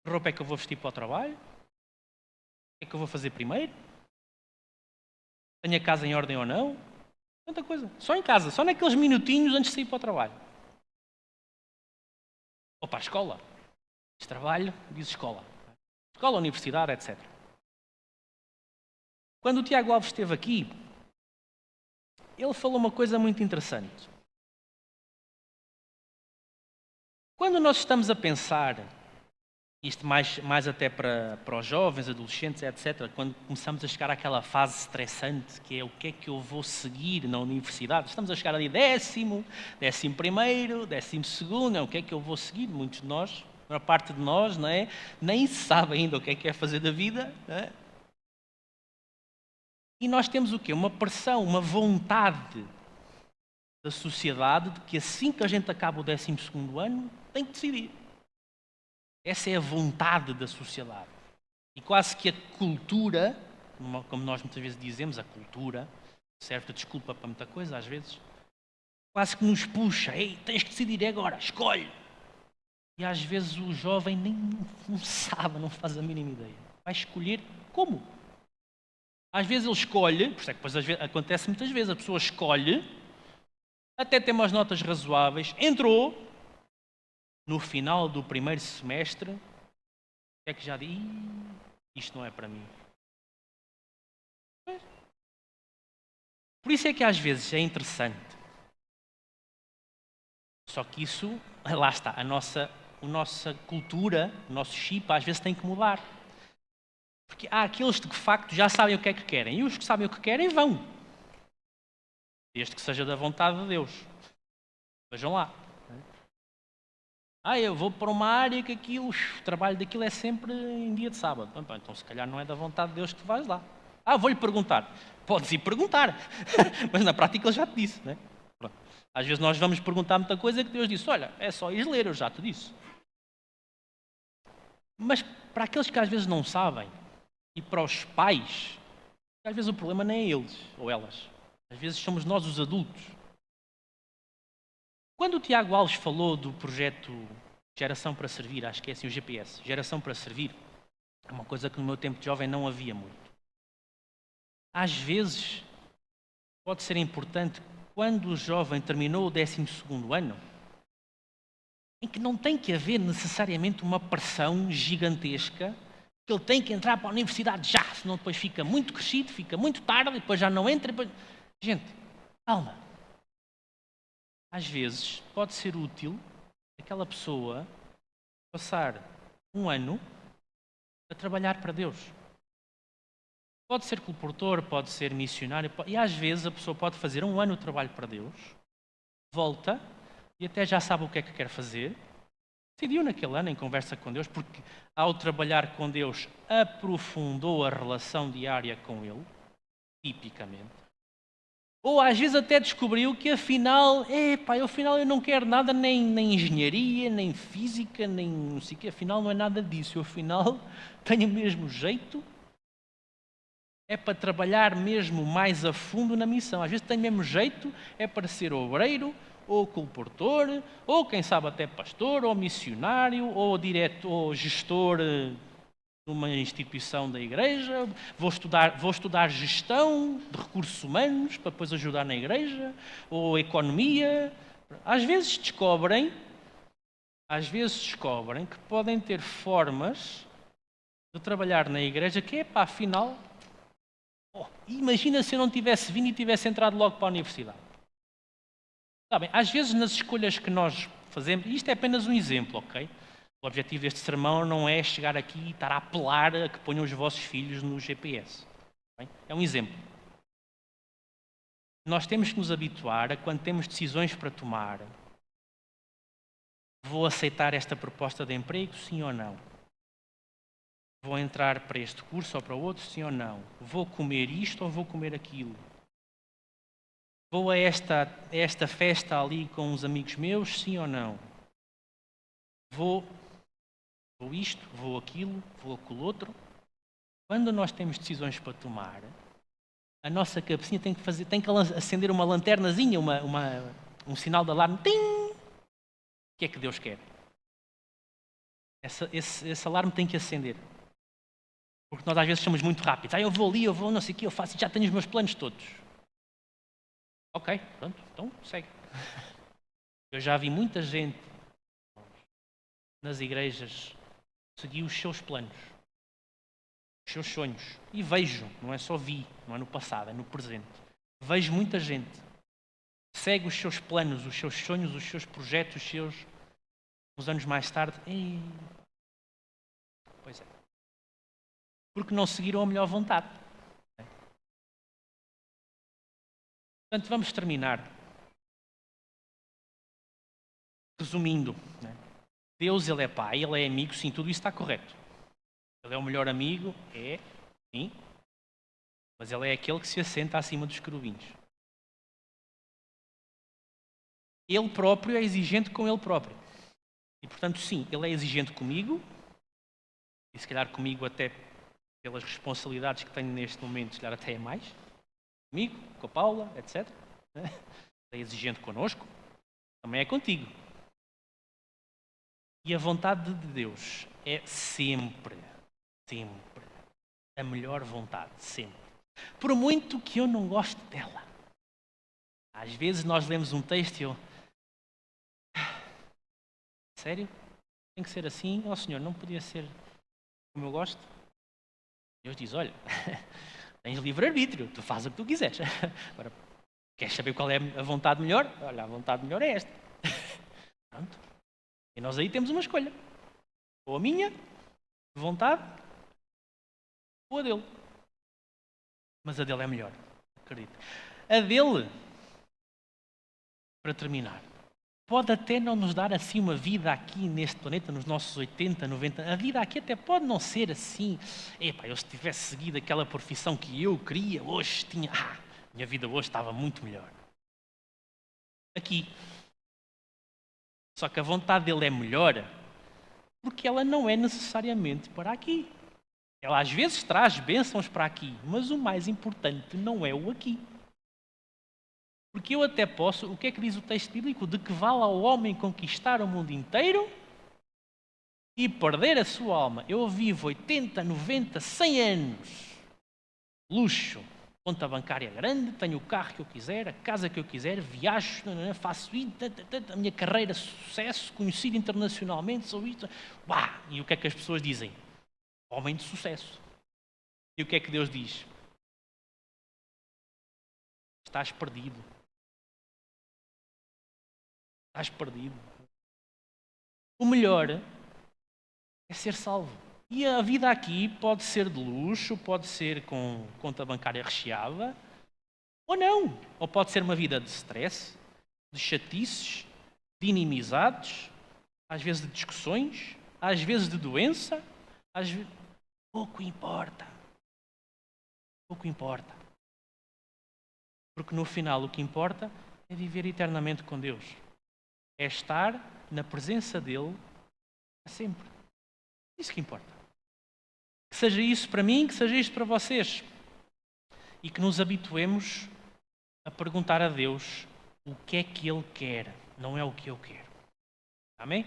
A: Que roupa é que eu vou vestir para o trabalho? O que é que eu vou fazer primeiro? Tenho a casa em ordem ou não? Tanta coisa. Só em casa, só naqueles minutinhos antes de sair para o trabalho. Ou para a escola. Diz trabalho, diz escola. Escola, universidade, etc. Quando o Tiago Alves esteve aqui, ele falou uma coisa muito interessante. Quando nós estamos a pensar, isto mais até para os jovens, adolescentes, etc., quando começamos a chegar àquela fase estressante, que é o que é que eu vou seguir na universidade, estamos a chegar ali 10º, 11º, 12º, o que é que eu vou seguir? Muitos de nós, a maior parte de nós, não é? Nem sabe ainda o que é fazer da vida, não é? E nós temos o quê? Uma pressão, uma vontade da sociedade de que assim que a gente acaba o 12º ano, tem que decidir. Essa é a vontade da sociedade. E quase que a cultura, como nós muitas vezes dizemos, a cultura serve de desculpa para muita coisa, às vezes, quase que nos puxa, ei, tens que decidir agora, escolhe. E às vezes o jovem nem não sabe, não faz a mínima ideia. Vai escolher como? Às vezes ele escolhe, por isso é que depois acontece muitas vezes, a pessoa escolhe, até tem umas notas razoáveis, entrou, no final do primeiro semestre, é que já diz, isto não é para mim. Por isso é que às vezes é interessante
B: Só que isso, lá está, a nossa cultura, o nosso chip, às vezes tem que mudar. Porque há aqueles que de facto já sabem o que é que querem, e os que sabem o que querem vão. Desde que seja da vontade de Deus. Vejam lá. Eu vou para uma área que aquilo, o trabalho daquilo é sempre em dia de sábado. Então se calhar não é da vontade de Deus que tu vais lá. Vou-lhe perguntar. Podes ir perguntar. Mas na prática ele já te disse, né? Pronto. Às vezes nós vamos perguntar muita coisa que Deus disse, olha, é só ir ler, eu já te disse. Mas para aqueles que às vezes não sabem, e para os pais, às vezes o problema nem é eles ou elas. Às vezes somos nós os adultos. Quando o Tiago Alves falou do projeto Geração para Servir, acho que é assim o GPS, Geração para Servir, é uma coisa que no meu tempo de jovem não havia muito. Às vezes pode ser importante, quando o jovem terminou o 12º ano, em que não tem que haver necessariamente uma pressão gigantesca, que ele tem que entrar para a universidade já, senão depois fica muito crescido, fica muito tarde, e depois já não entra. Depois... Gente, calma. Às vezes pode ser útil aquela pessoa passar um ano a trabalhar para Deus. Pode ser colportor, pode ser missionário, e às vezes a pessoa pode fazer um ano de trabalho para Deus, volta e até já sabe o que é que quer fazer, decidiu naquele ano em conversa com Deus, porque ao trabalhar com Deus aprofundou a relação diária com Ele, tipicamente. Ou às vezes até descobriu que afinal eu não quero nada, nem engenharia, nem física, nem não sei o quê, afinal não é nada disso, eu afinal tenho o mesmo jeito, é para trabalhar mesmo mais a fundo na missão. Às vezes tenho o mesmo jeito, é para ser obreiro, ou colportor, ou quem sabe até pastor, ou missionário, ou diretor, ou gestor numa instituição da igreja, vou estudar gestão de recursos humanos para depois ajudar na igreja, ou economia. Às vezes descobrem que podem ter formas de trabalhar na igreja que afinal, imagina se eu não tivesse vindo e tivesse entrado logo para a universidade. Sabem, às vezes nas escolhas que nós fazemos, isto é apenas um exemplo, ok? O objetivo deste sermão não é chegar aqui e estar a apelar a que ponham os vossos filhos no GPS. Bem? É um exemplo. Nós temos que nos habituar a, quando temos decisões para tomar, vou aceitar esta proposta de emprego, sim ou não? Vou entrar para este curso ou para o outro, sim ou não? Vou comer isto ou vou comer aquilo? Vou a esta festa ali com uns amigos meus, sim ou não? Vou isto, vou aquilo, vou aquilo outro. Quando nós temos decisões para tomar, a nossa cabecinha tem que acender uma lanternazinha, um sinal de alarme. Tim! O que é que Deus quer? Esse alarme tem que acender. Porque nós às vezes somos muito rápidos. Eu vou ali, eu vou não sei o que, eu faço, já tenho os meus planos todos. Ok, pronto, então segue. Eu já vi muita gente nas igrejas seguir os seus planos, os seus sonhos. E vejo, não é só vi, não é no passado, é no presente. Vejo muita gente segue os seus planos, os seus sonhos, os seus projetos, uns anos mais tarde. Pois é. Porque não seguiram a melhor vontade. Portanto, vamos terminar. Resumindo, Deus, Ele é Pai, Ele é amigo, sim, tudo isso está correto. Ele é o melhor amigo, sim, mas Ele é aquele que se assenta acima dos querubins. Ele próprio é exigente com Ele próprio. E, portanto, sim, Ele é exigente comigo, e se calhar comigo até pelas responsabilidades que tenho neste momento, se calhar até é mais. Comigo, com a Paula, etc. É exigente connosco, também é contigo. E a vontade de Deus é sempre a melhor vontade, sempre. Por muito que eu não goste dela. Às vezes nós lemos um texto e eu... Sério? Tem que ser assim? Senhor, não podia ser como eu gosto? Deus diz, olha, tens livre-arbítrio, tu fazes o que tu quiseres. Agora, queres saber qual é a vontade melhor? Olha, a vontade melhor é esta. Pronto. E nós aí temos uma escolha. Ou a minha vontade, ou a dele. Mas a dele é melhor, acredito. A dele, para terminar, pode até não nos dar assim uma vida aqui neste planeta, nos nossos 80, 90. A vida aqui até pode não ser assim. Eu se tivesse seguido aquela profissão que eu queria, hoje tinha... minha vida hoje estava muito melhor. Aqui. Só que a vontade dele é melhor porque ela não é necessariamente para aqui. Ela às vezes traz bênçãos para aqui, mas o mais importante não é o aqui. Porque eu até posso, o que é que diz o texto bíblico? De que vale ao homem conquistar o mundo inteiro e perder a sua alma. Eu vivo 80, 90, 100 anos. Luxo. Conta bancária grande, tenho o carro que eu quiser, a casa que eu quiser, viajo, faço isso, a minha carreira sucesso, conhecido internacionalmente, sou isto. E o que é que as pessoas dizem? Homem de sucesso. E o que é que Deus diz? Estás perdido. Estás perdido. O melhor é ser salvo. E a vida aqui pode ser de luxo, pode ser com conta bancária recheada, ou não. Ou pode ser uma vida de stress, de chatices, de inimizades, às vezes de discussões, às vezes de doença, às vezes... Pouco importa. Pouco importa. Porque no final o que importa é viver eternamente com Deus. É estar na presença dele para sempre. Isso que importa. Que seja isso para mim, que seja isto para vocês. E que nos habituemos a perguntar a Deus o que é que Ele quer, não é o que eu quero. Amém?